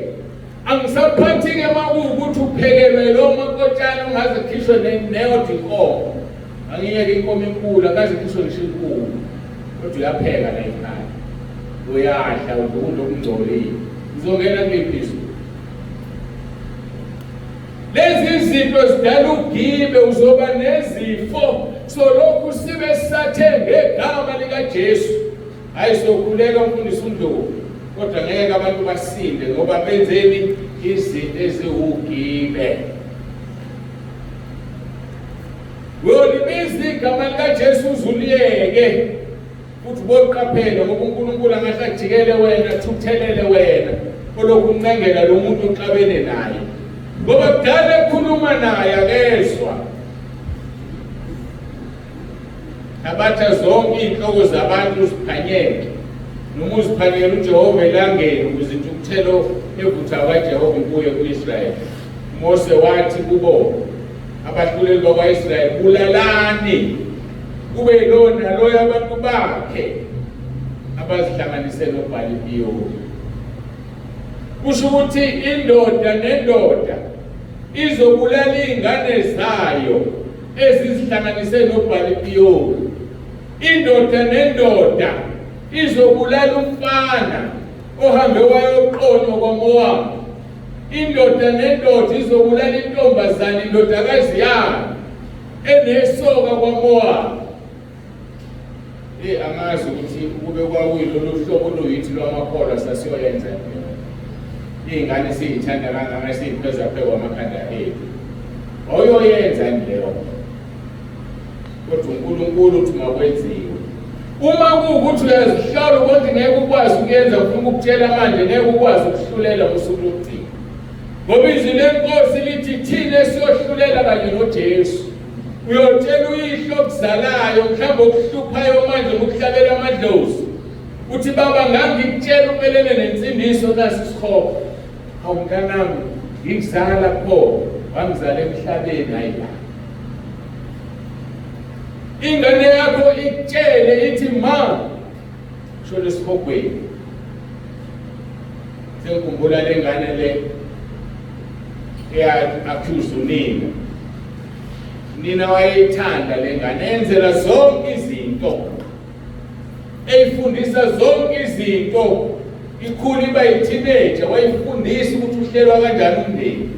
Angisaphathike makuwukuthi uphekelwe lo makotshana ungaze khishwe neyodwa inkomo. Angiyeke inkomo enkulu akaze khishwe ngisho inkulu. Kodwa uyapheka la ekhaya. Uyadla ukudla okungcolile. Uzongena kuliphi izulu? Lezi zinto zidala ugibe uzoba nezifo. So lokhu sibe sathe ngegama likaJesu. Hayi sokhuleka umfundisi uNdlovu. Kodwa ngeke abantu basinde ngoba benzeni izinto eziwugibe. Wolibiza igama likaJesu uzuliyeke. Futhi boqaphela ngoba uNkulunkulu angahle ajikele wena thukuthelele wena olokhu uncengela lo muntu oxabene naye. Ngoba kudala ekhuluma naye akezwa. Abatha zonke inhloko zabantu uziphanyeke. Noma uziphanyela uJehova elangeni ukuze ithukuthelo evutha kwaJehova ibuye kuIsrayeli. Mose wathi kubo abahluleli bakwaIsrayeli bulalani kube lona loyo abantu bakhe abazihlanganise noBhali-Piyoli. Kusho ukuthi indoda nendoda izobulala izingane zayo ezizihlanganise noBhali-Piyoli. Indoda nendoda izobulala umfana ohambe wayoqonywa kwaMowabi. indoda nendoda izobulala intombazane indodakazi yayo enesoka kwaMowabi. Angazi ukuthi kube kwawilo lohlobo oluyithi lwamakholwa sasiyoyenza iy'ngane siyithanda kangaka siyipheza phekwa amakhanda ethu. Awuyoyenza leyo kodwa uNkulunkulu uthi makwenziwe. Uma kuwukuthi uyazihlola ukuthi ngeke ukwazi ukuyenza ufuna ukutshela manje ngeke ukwazi ukuhlulela usuku lokugcina. Ngoba izwi lenkosi lithi thina esiyohlulela kanye noJesu. Uyotshela uyihlo okuzalayo mhlawumbe okuhluphayo manje ngokuhlabela amadlozi. Uthi baba ngangikutshela umelene nensindiso nasi isikhopho. Hawu mntanami ngikuzala pho wangizala emhlabeni hayi la. Ingane yakho ikutshele ithi ma sholo esikhopweni. Sengikhumbula le ngane le accuse unina. Nina wayithanda le ngane enzela zonke izinto. Eyifundisa zonke izinto. Ikhula iba yi-teenager wayifundisa ukuthi uhlelwa kanjani umndeni.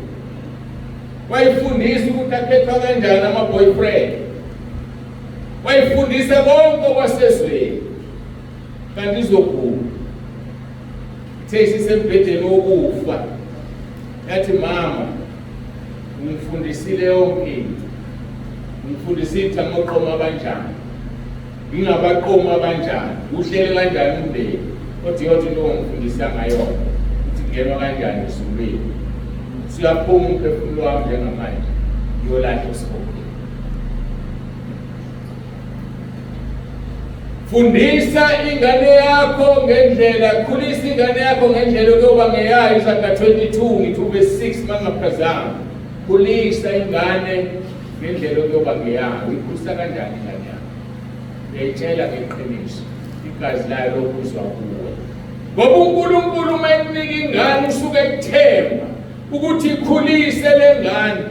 Wayifundisa ukuthi akhethwa kanjani ama-boyfriend. Wayifundisa konke okwasezweni. Kanti izokhula. Ithe sisembhedeni wokufa. Yathi mama ngifundisile yonke into. Ngifundisile ukuthi amaqoma kanjani. Ngingabaqoma kanjani. Uhlele kanjani umndeni. Kodwa yothi into ngifundisa ngayo ukuthi kungenwa kanjani esulwini. Siyaphuma umphefumulo wami njengamanje. Yolahla isikhopho. Fundisa ingane yakho ngendlela, khulisa ingane yakho ngendlela okuyoba ngeyayo Isaiah 22 ngithi verse 6 mangaphazama. Khulisa ingane ngendlela okuyoba ngeyayo. Ikhulisa kanjani ingane yakho? Uyayitshela ngeqiniso. Igazi layo lokuzwa kuwe. Ngoba uNkulunkulu uma ekunika ingane usuke ekuthemba ukuthi ikhulise le ngane.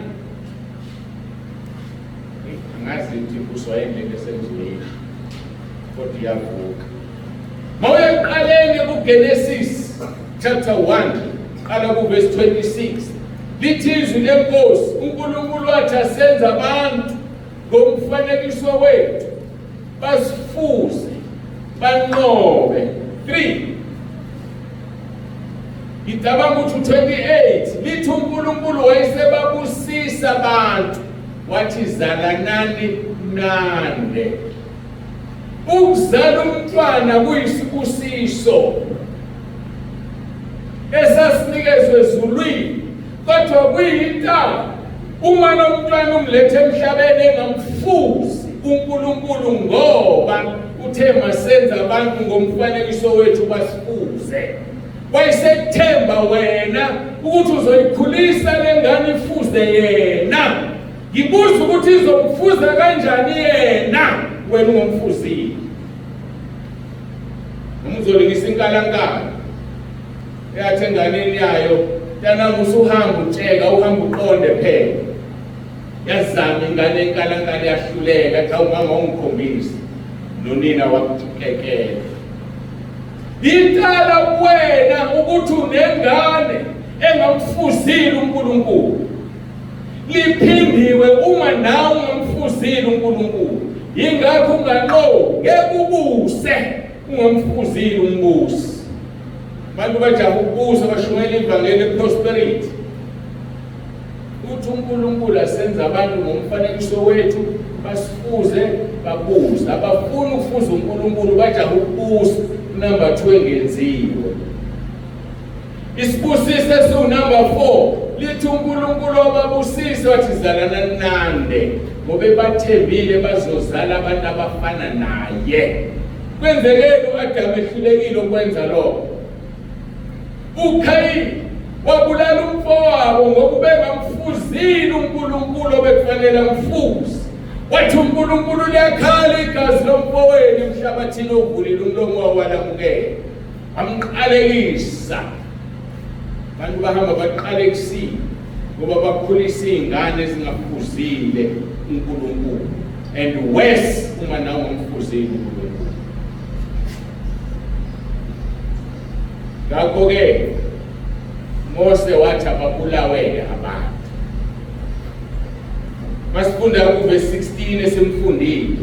Angazi ukuthi kuswayendele senziwe. Kodwa iyavuka. Mawuye ekuqaleni kuGenesis chapter 1 qala ku verse 26. Lithi izwi lenkosi uNkulunkulu wathi asenze abantu ngomfanekiso wethu basifuze banqobe. 3 Ngicabanga ukuthi 28 lithi uNkulunkulu wayesebabusisa abantu wathi zalanani nande. Ukuzala umntwana kuyisibusiso esasinikezwe ezulwini kodwa kuyintaba uma nomntwana umlethe emhlabeni engamfuzi uNkulunkulu ngoba uthe masenze abantu ngomfanekiso wethu basifuze. Wayesethemba wena ukuthi uzoyikhulisa le ngane ifuze yena. Ngibuza ukuthi izomfuza kanjani yena wena ungumfuzile. Umzolingisa inkalankala eyathi enganeni yayo mntanami usuhamba utsheka uhamba uqonde phela. Yazama ingane inkalankala yahluleka athi awumama ungikhombisa nonina wakuthekekela. Intala wena ukuthi unengane engamfuzile uNkulunkulu. Liphindiwe uma nawe ungamfuzile uNkulunkulu. Yingakho unganqobi ngeke ubuse ungamfuzile umbusi. Abantu bajabu ukubusa bashumela ivangeli leprosperity. Uthi uNkulunkulu asenze abantu ngomfanekiso wethu basifuze babuse. Abafuni ukufuza uNkulunkulu bajabu ukubusa. Number 2 engenziwe. Isibusiso number 4 lithi uNkulunkulu wababusisa wathi zalana nande ngoba bathembile bazozala abantu abafana naye. Kwenzekeni uAdam ehlulekile ukwenza lokho. uKhayini wabulala umfowabo ngoba bengamfuzile uNkulunkulu obekufanele amfuze. Wathi uNkulunkulu liyakhala igazi lomfowenu emhlabathini ovulile umlomo wawo walamukela. Amqalekisa. Abantu bahamba baqalekisile ngoba bakhulisa izingane ezingafuzile uNkulunkulu. And worse uma nawe ungumfuzile uNkulunkulu. Ngakho-ke Mose wathi ababulawele abantu. Masifunda kuverse 16 esimfundile.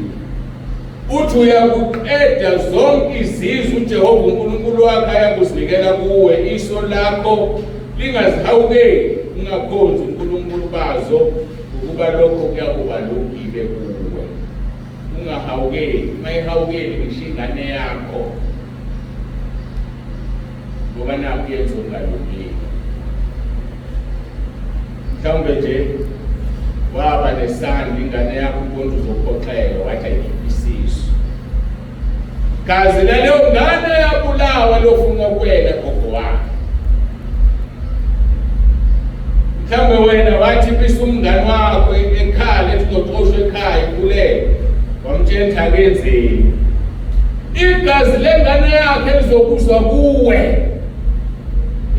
Uthi uyakuqeda zonke izizwe uJehova uNkulunkulu wakho ayakuzinikela kuwe, iso lakho lingazihawukeli, ungakhonzi uNkulunkulu bazo, ukuba lokho kuyakuba lokugibe kuwe. Ungahawukeli, mayihawukeli ngisho ingane yakho, ngoba nakho yenza ungalungile. Mhlawumbe nje waba nesandla ingane yakho ubona uzophoxeka wathi ayibisiso. Kazi laleyo ngane yabulawa lofuna ukwela gogo wakhe. Mhlawumbe wena wathi bisa umngane wakho ekhala ethi uzoxoshwa ekhaya ikhulele, wamtshela akenzeni. Igazi lengane yakhe lizokuzwa kuwe,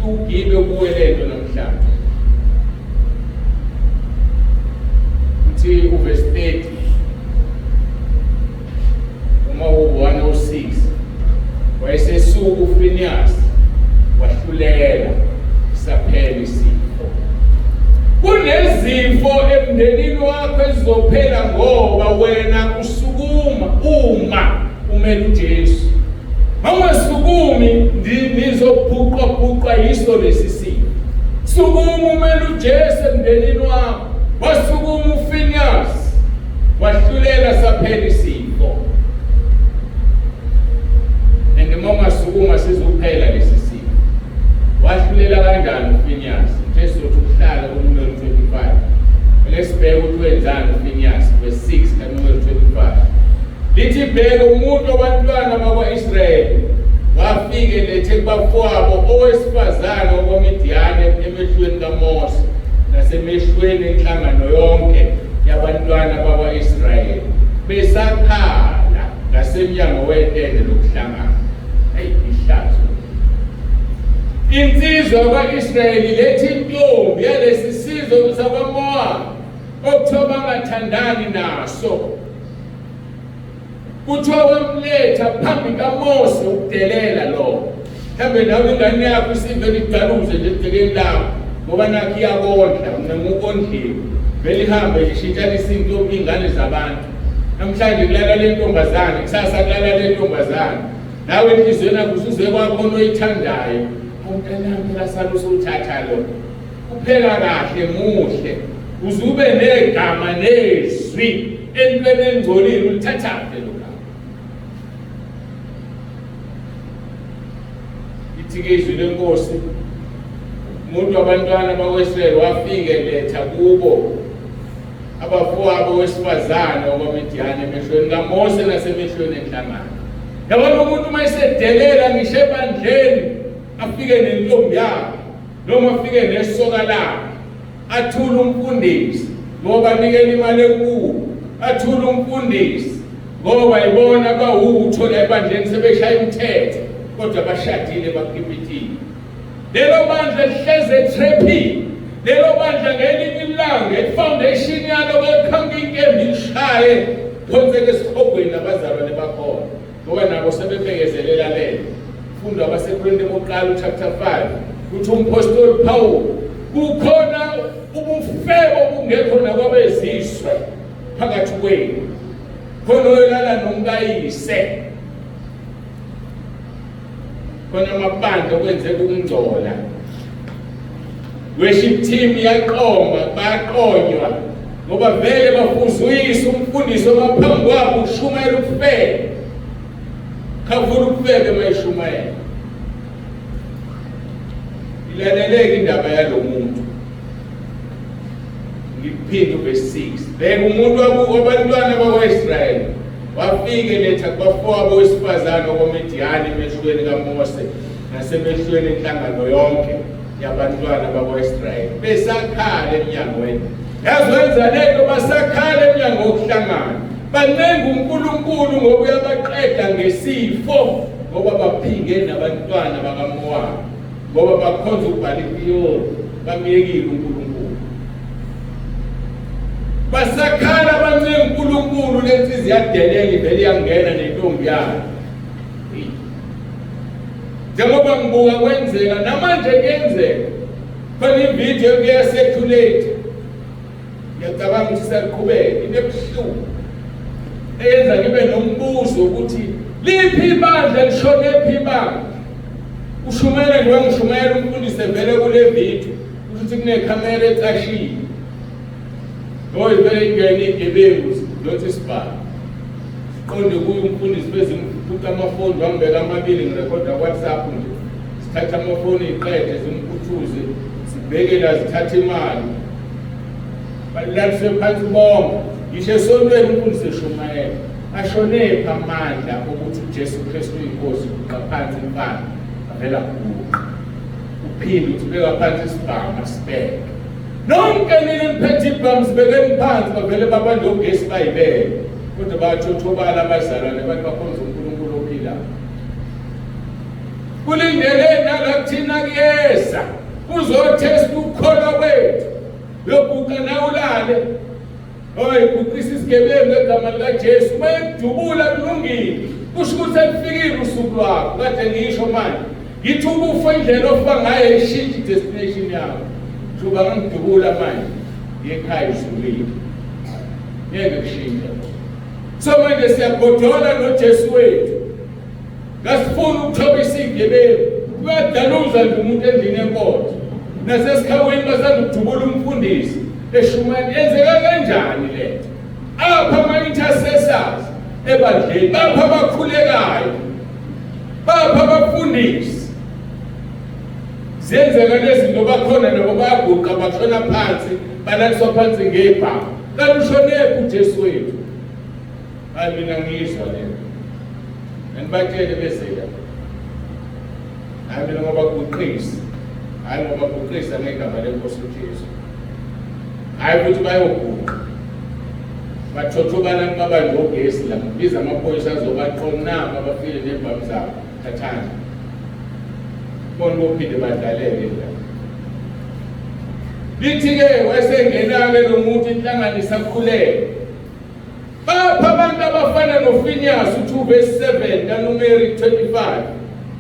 ugibe kuwe lento namhlanje. Uthi uverse 30 uma u106 wayesesuka uPhinehas wahlulela isaphela isifo. Kunezifo emndenini wakho ezizophela ngoba wena usukuma uma umele uJesu. Mangasukumi nizobhuqwa yiso lesi sifo. Sukuma umele uJesu emndenini wakho. Wasukuma uPhinehas wahlulela saphela isifo. Mangasukuma sizophela lesi sifo. Wahlulela kanjani uPhinehas? Jesu ukuhlala kuNumeri 25. Lesibheke ukuthi wenzani uPhinehas verse 6 kaNumeri 25. Lithi bheka umuntu wabantwana bakwaIsrayeli wafike lethe kubafowabo owesifazane wakwamidiyane emehlweni kaMose nasemehlweni enhlangano yonke yabantwana bakwaIsrayeli besakhala ngasemnyango wetende lokuhlangana. Ihlazo insizwa yakwaIsrayeli lethi intombi yalesi sizwe sakwaMowabi okuthiwa bangathandani naso, kuthiwa wamletha phambi kaMose ukudelela lo. Mhlawumbe nawe ingane yakho isivele igaluze nje ebhekeni lakho ngoba nakho iyakondla, ngokondliwe vele ihambe ishintshanisa intombi ingane zabantu. Namhlanje kulala le ntombazane, kusasa kulala le ntombazane. Nawe enhlizweni yakho usuze kwakhona oyithandayo, umntanami lasala usuthatha lo. Kuphela kahle muhle, uzube negama nezwi entweni engcolile ulithathaphe lo. Ithi-ke izwi lenkosi umuntu wabantwana bakwaIsrayeli wafike letha kubo abafowabo wesifazane wakwamidiyane emehlweni kaMose nasemehlweni enhlangano. Yabona umuntu mayesedelela ngisho ebandleni afike nentombi yakhe noma afike nesoka lakhe athula umfundisi ngoba nikela imali enkulu, athula umfundisi ngoba ibona bawuthola ebandleni sebeshaya imithetho kodwa bashadile bakipitile. Lelo bandla lihleze etrepini, lelo bandla ngelinye ilanga ifoundation yalo bekhanga inkembi lishaye phonseke esikhogweni abazalwane bakhona ngoba nabo sebephekezelela lelo. Funda abaseKorinte bokuqala chapter 5 uthi umpostoli Paul kukhona ubufebe obungekho nakwabezizwe phakathi kwenu, khona oyolala nomkayise, khona amabandla okwenzeka ukungcola. Worship team yaqoma, baqonywa ngoba vele bafuzuyisa umfundisi omaphambi kwabo ushumayela ukufebe. Khavula ukufebe mayishumayela. Ilaleleke indaba yalo muntu. Ngiphinde verse 6. Beka umuntu wabantwana bakwaIsrayeli wafike letha kubafowabo wesifazane wakwamidiyane emehlweni kaMose nasemehlweni enhlangano yonke yabantwana bakwaIsrayeli besakhala eminyangweni. Yazwenza lento basakhala eminyango yokuhlangana. Banenga uNkulunkulu ngoba uyabaqeda ngesifo ngoba baphinge nabantwana bakaMowabi ngoba bakhonza ukubhala impiyoli bamyekile uNkulunkulu. Basakhala banenga uNkulunkulu lensizi yadelela ivele yangena nentombi yakhe. Njengoba ngibuka kwenzeka namanje kuyenzeka khona ividiyo kuya-circulate, ngiyacabanga ukuthi siyaqhubeka, into ebuhlungu eyenza ngibe nombuzo ukuthi liphi ibandla lishonephi ibandla. Ushumele nje ngishumela umfundisi evele kule video ukuthi kunekhamera ecashile. Vele ingene igebengu lothi isibhalo. Qonde kuye umfundisi bezimfuqa amafoni wambeka amabili ngirekhoda WhatsApp nje. Sithatha amafoni iqede zimkhuthuze sibheke la zithatha imali. Balaliswe phansi bonke. Ngisho esontweni umfundisi eshumayela. Ashone phamandla ukuthi uJesu Kristu inkosi uqaphansi impande. Avela kuwo. Uphinde uthibeka phansi isibhamu asibeke. Nonke nini niphethe ibhamu sibekeni phansi bavele babantu ogesi bayibeke. Kodwa bathothobala abazalwane abantu bakhonza uNkulunkulu ophilayo. Kulindele nalakuthina kuyeza kuzothesta ukukholwa kwethu. Yobuka nawulale. Hoy kuqisa isigebengu egama likaJesu mayekudubula kulungile. Kusho ukuthi alifikile usuku lwakho. Kade ngisho manje. Ngithi ukufa indlela ofa ngayo ishintshe destination yakho. Njoba ngidubula manje. Ngekhaya usulile. Ngeke kushintshe. So manje siyagodola noJesu wethu. Ngasifuna ukuthoba isigebengu. Kuyadaluza nje umuntu endlini enkonzo. Nasesikhawini basandudubula umfundisi. Eshumani enzeka kanjani letho? Apha ama-intercessors ebandleni, bapha abakhulekayo, bapha abafundisi. Zenzeka lezinto bakhona nabo bayaguqa bashona phansi, balaliswa phansi ngebhamu. Kanti ushonephi uJesu wethu? Hayi mina ngiyizwa lento. Andibatshele beseka. Hayi mina ngoba kuqisa. Hayi ngoba kuqisa ngegama lenkosi uJesu. Hayi ukuthi bayoguqa. Bathothobana ngabantu ogesi la biza amaphoyisa azobaqonama abafile nebhamu zabo. Thathana. Bona uphinde badlaleke la. Lithi-ke wasengena-ke lo muntu inhlanganisa kukhuleka. Bapha abantu abafana noFiniyasi u2 verse 7 kaNumeri 25.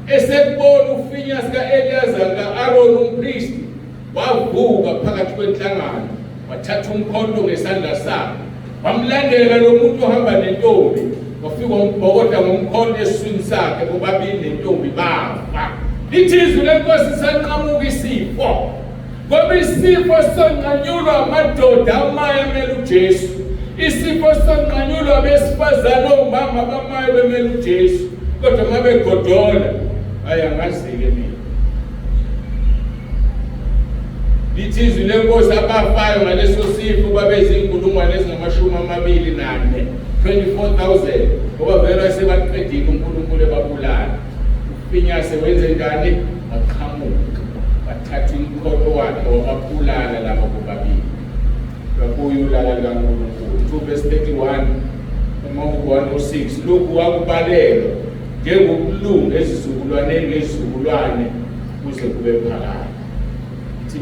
Esekubona uFiniyasi ka-Eliyazari ka-Aroni umpristi wavuka phakathi kwenhlangano. Wathatha umkhonto ngesandla sakhe. Wamlandela lo muntu ohamba nentombi. Wafika umbhokoda ngomkhonto esiswini sakhe bobabili nentombi bafa. Lithi izwi lenkosi sanqamuka isifo. Ngoba isifo sonqanyulwa amadoda amaya emele uJesu. Isifo sonqanyulwa abesifazane omama bamaya bemele uJesu. Kodwa mabegodola ayangazike mina. Lithi izwi lenkosi abafayo ngaleso sifo babezinkulungwane ezingama24,000 24,000 ngoba vele wasebaqedile uNkulunkulu ebabulala. uFiniyasi wenze njani? Waqhamuka wathatha umkhonto wakhe wababulala labo bobabili. Kwakuyo ulala likaNkulunkulu. 2 verse 31 eMahubo 1:6 lokhu wakubalelwa njengokulunga ezizukulwaneni ngezizukulwane kuze kube phakade.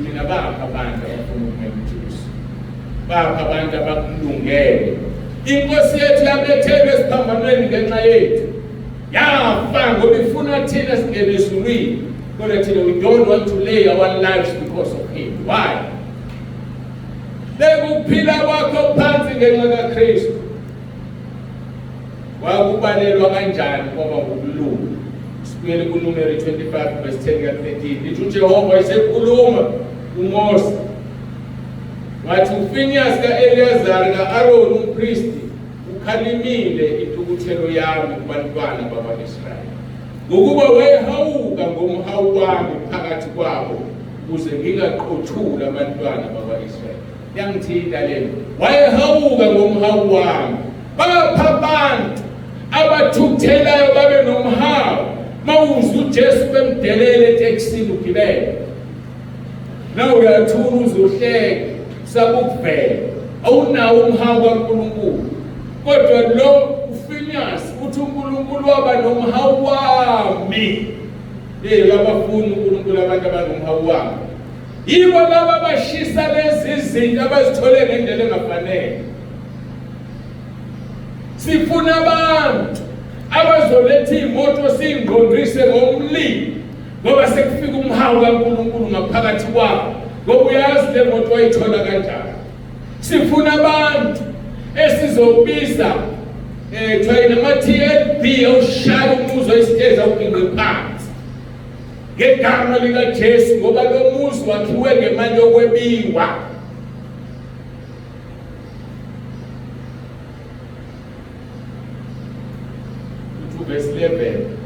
Mina bapha abantu abafuna ukumela uJesu. Bapha abantu abakulungele. Inkosi yethu yabethelwe esiphambanweni ngenxa yethu. Yafa ngoba ifuna thina singene ezulwini. Kodwa thina we don't want to lay our lives because of him. Why? Bekuphila kwakho phansi ngenxa kaKristu. Wakubalelwa kanjani ngoba ngokulunga. Sibuyele kuNumeri 25 verse 10 ka-13. Lithi uJehova wayesekhuluma kuMose. Wathi uFiniyasi ka-Eliyazari ka-Aroni umpristi ukhalimile intukuthelo yami kubantwana bakwa-Israyeli. Ngokuba wayehawuka ngomhawu wami phakathi kwabo ukuze ngingaqothuli abantwana bakwa-Israyeli. Yangithinta lento. Wayehawuka ngomhawu wami. Bapha abantu abathukuthelayo babe nomhawu. Mawuza uJesu bemdelele etekisini ugibele. Na uyathula uzohleka sabukuvela. Awunawo umhawu kaNkulunkulu. Kodwa lo uFiniyasi uthi uNkulunkulu waba nomhawu wami. Abafuna uNkulunkulu abantu abanomhawu wami. Yibo laba abashisa lezi zinto abazithole ngendlela engafanele. Sifuna abantu abazoletha imoto singqondise ngomlilo ngoba sekufika umhawu kaNkulunkulu ngaphakathi kwabo. ngoba uyazi le moto wayithola kanjani. Sifuna abantu esizobiza kuthiwa nama-TLB awushaya umuzi oyisiteza uginqe phansi ngegama likaJesu, ngoba lo muzi wakhiwe ngemali yokwebiwa. Verse 11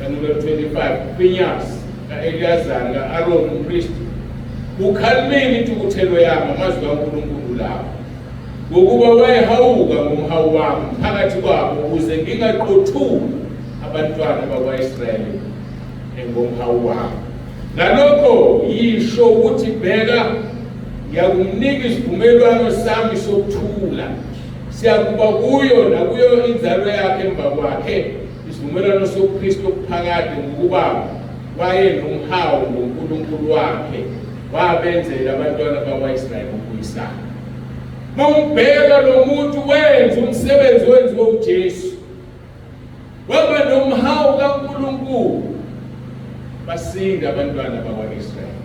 and verse 25, Phineas ka-Eliyazari ka-Aroni umpristi ukhalimile intukuthelo yami amazwi kaNkulunkulu lapho, ngokuba wayehawuka ngomhawu wami phakathi kwabo ukuze ngingaqothuli abantwana bakwa-Israyeli ngomhawu wami. Ngalokho yisho ukuthi bheka, ngiyakumnika isivumelwano sami sokuthula, siyakuba kuyo nakuyo inzalo yakhe emva kwakhe isivumelwano soKristu okuphakade, ngokuba wayenomhawu ngoNkulunkulu wakhe wabenzela abantwana bakwa-Israyeli ukubuyisana. Mawubheka lo muntu wenza umsebenzi wenziwe uJesu, waba nomhawu kaNkulunkulu, basinda abantwana bakwa-Israyeli.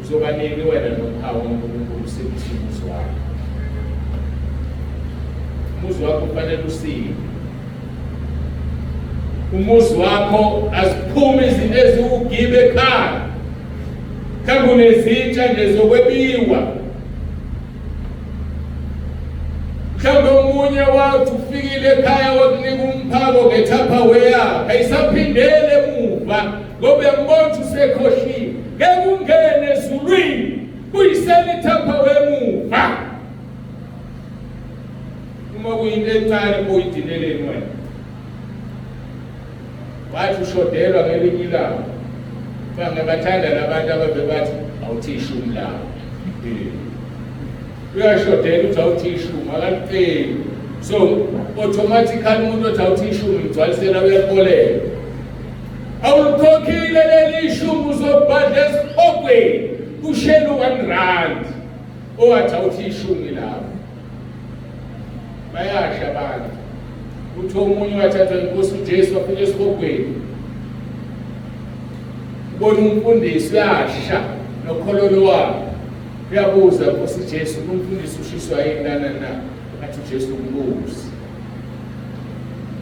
Uzoba nini wena nomhawu kaNkulunkulu usekuthini umuzi wakho? Umuzi wakho kufanele usinde. Umuzi wakho aziphume izinto eziwugibe ekhaya, mhlawumbe unezitsha nje zokwebiwa. Mhlawumbe omunye wathi ufikile ekhaya wakunika umphako ngetupperware yakhe, ayisaphindele emuva ngoba uyambona usekhohliwe. Ngeke ungene ezulwini kuyisela itupperware emuva. Uma kuyinto encane kuyidineleni wena, wathi ushodelwa ngelinye ilanga. Bangabathanda labantu ababe bathi awuthi ishumi lawo. Uyashodela uthi awuthi ishumi akalipeli, so automatically umuntu othi awuthi ishumi ngigcwalisela uyakoleka. Awulikhokhile leli ishumi uzobhadla esiphokweni kushela u-R1 owathi awuthi ishumi lawo. Bayasha abantu. Utho omunye wathathwa inkosi uJesu wafika esiphokweni, ubona umfundisi uyasha nokhololo wakhe, uyabuza Nkosi Jesu, umfundisi ushiswa yini na? Athi uJesu umbuzi.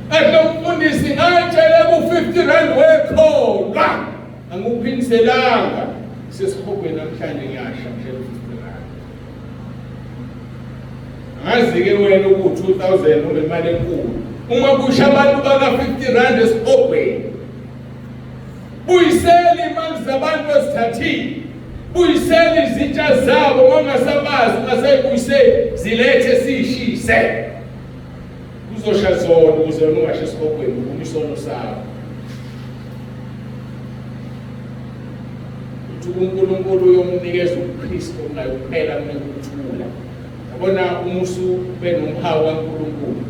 Athi umfundisi ngayitshele ku-R50 wekholwa, angikuphindiselanga. Sesiphokweni namhlanje ngiyasha ngishela u-R50. Ngazi-ke wena uku-2,000 unemali enkulu. Uma kusha abantu baka-R50 esiphokweni, buyisela imali zabantu ezithathile, buyisela izitsha zabo, ngongasabazi ungasayibuyiseli, zilethe siyishise. Uzosha zona ukuze ungasho esiphokweni uma isono sakho. Uthi uNkulunkulu uyomnikeza uKristu ongayokuphela kunekuthula. Yabona umusu benomhawu kaNkulunkulu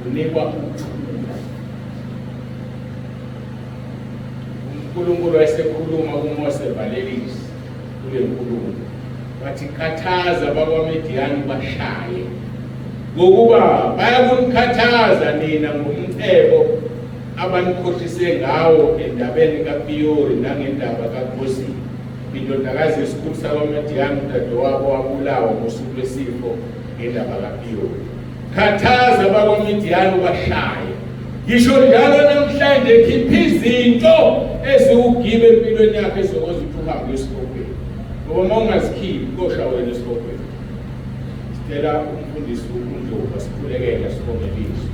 unikwa ukuthula. uNkulunkulu wayesekhuluma kuMose evalelisa kule nkulumo, wathi khathaza bakwaMidiyani bashaye, ngokuba bayakunikhathaza nina ngomcebo abanikhohlise ngawo endabeni kaPiyori nangendaba kaKhosini, indodakazi yesikhulu sakwaMidiyani udadewabo wabulawa ngosuku lwesifo ngendaba kaPiyori. Khathaza bakwaMidiyani bashaye. Ngisho njalo namhlanje khipha izinto eziwugibe empilweni yakhe ezokwazi ukuthi uhambe esiphokweni, ngoba uma ungazikhiphi kosha wena esiphokweni. Sicela umfundisi uNdlovu asikhulekele sibongelise.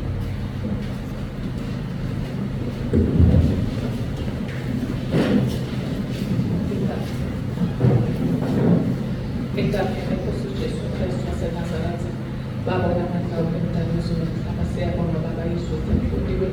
Igama lenkosi uJesu Kristu waseNazaretha, Baba wamandla womdali wezulu nomhlaba, siyabonga Baba izwi elifundiwe,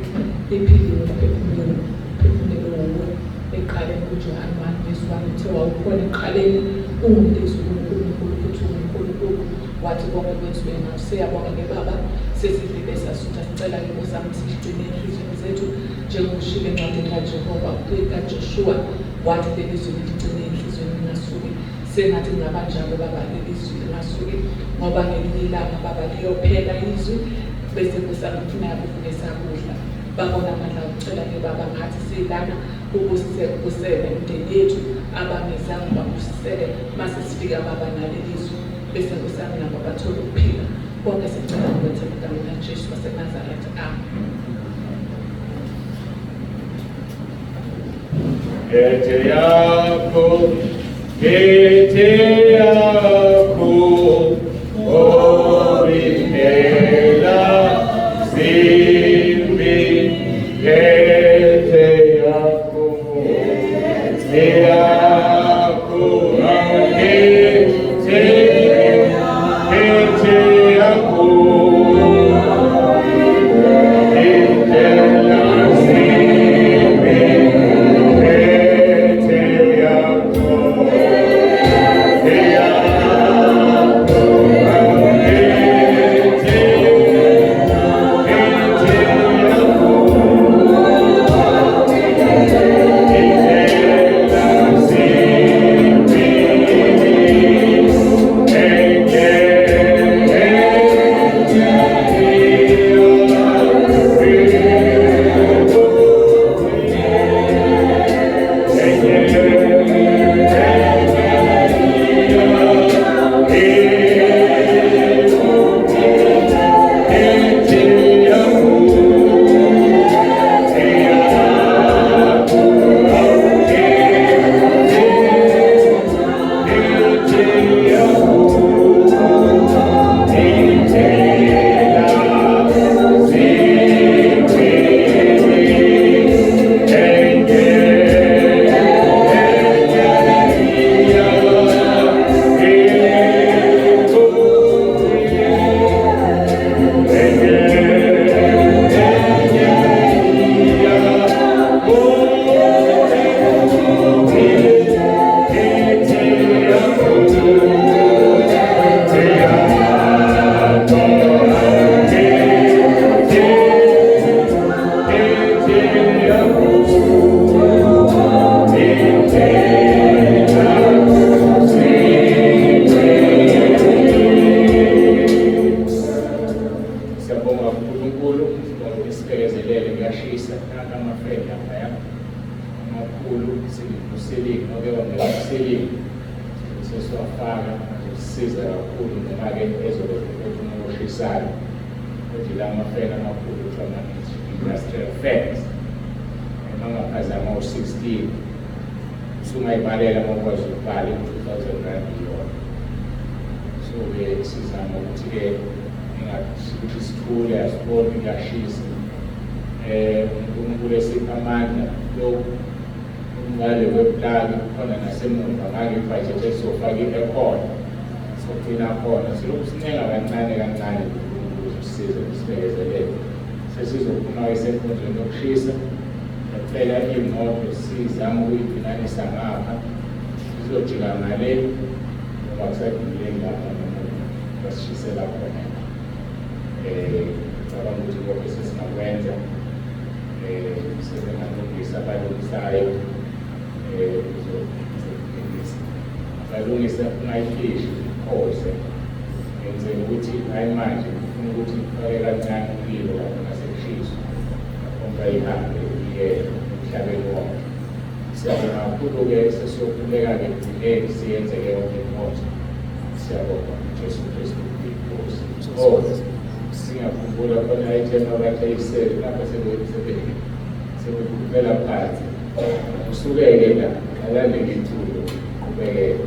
liphiliwe, liphefumulelwe wuwe. Ekuqaleni kuJohane 1:1 kuthiwa ukhona ekuqaleni ungumlizwi uNkulunkulu, futhi uNkulunkulu wathi konke kwenziwe ngawo. Siyabonga-ke Baba, sesifike sasutha, sicela Nkosi yami sigcine enhliziyweni zethu njengokushilo encwadini kaJehova kaJoshua, wathi leli zwi ligcine enhliziyweni lingasuki. Sengathi ngabanjalo Baba, leli zwi lingasuki, ngoba ngelinye ilanga Baba liyophela izwi, bese kusaba kufuneka kuvuke sakudla. Babona amandla okucela-ke Baba, ngathi silana ukuze kusele imindeni yethu, abangezange babusisele mase sifika baba nalelizwe bese kusami nabo bathola ukuphila. Konke sicela ukwenza igama likaJesu waseNazaretha. Amen. Gete yako, oripela, simbi, gete yako, industrial facts. Ngangaphazaama u-16 sungayibhalela ngokwazi ukubhala in-2009 beyond. So-ke sizama ukuthi-ke ukuthi sithule asibone kuyashisa. uNkulunkulu esipha amandla lokhu ngale kweplagi khona nasemuva ngangibhajethe sofaka ikhona sokugcina khona silokhu sincenga kancane kancane ukuze sisize sibekezelele. Sesizophuma esenkundleni yokushisa yacela imoto sizama ukuyibhinanisa ngapha sizojika ngale ngoba kusadingile lapha basishisela khona. Cabanga ukuthi konke sesingakwenza sebengalungisa abalungisayo balungisa ungayikhishi ikhoze yenzela ukuthi hayi manje ufuna ukuthi ufake kancane impilo lapho ngasekushiswa akhomba ihambe iye emhlabeni wonke. Siyabonga kakhulu-ke sesiyokhuleka-ke kuleli siyenze-ke yonke inkonzo. Siyabonga uJesu Kristu inkosi. Singakhumbula khona ayithema abathayiseli lapha sebekuphela phansi. Usukeke la alale ngethulo qhubekele.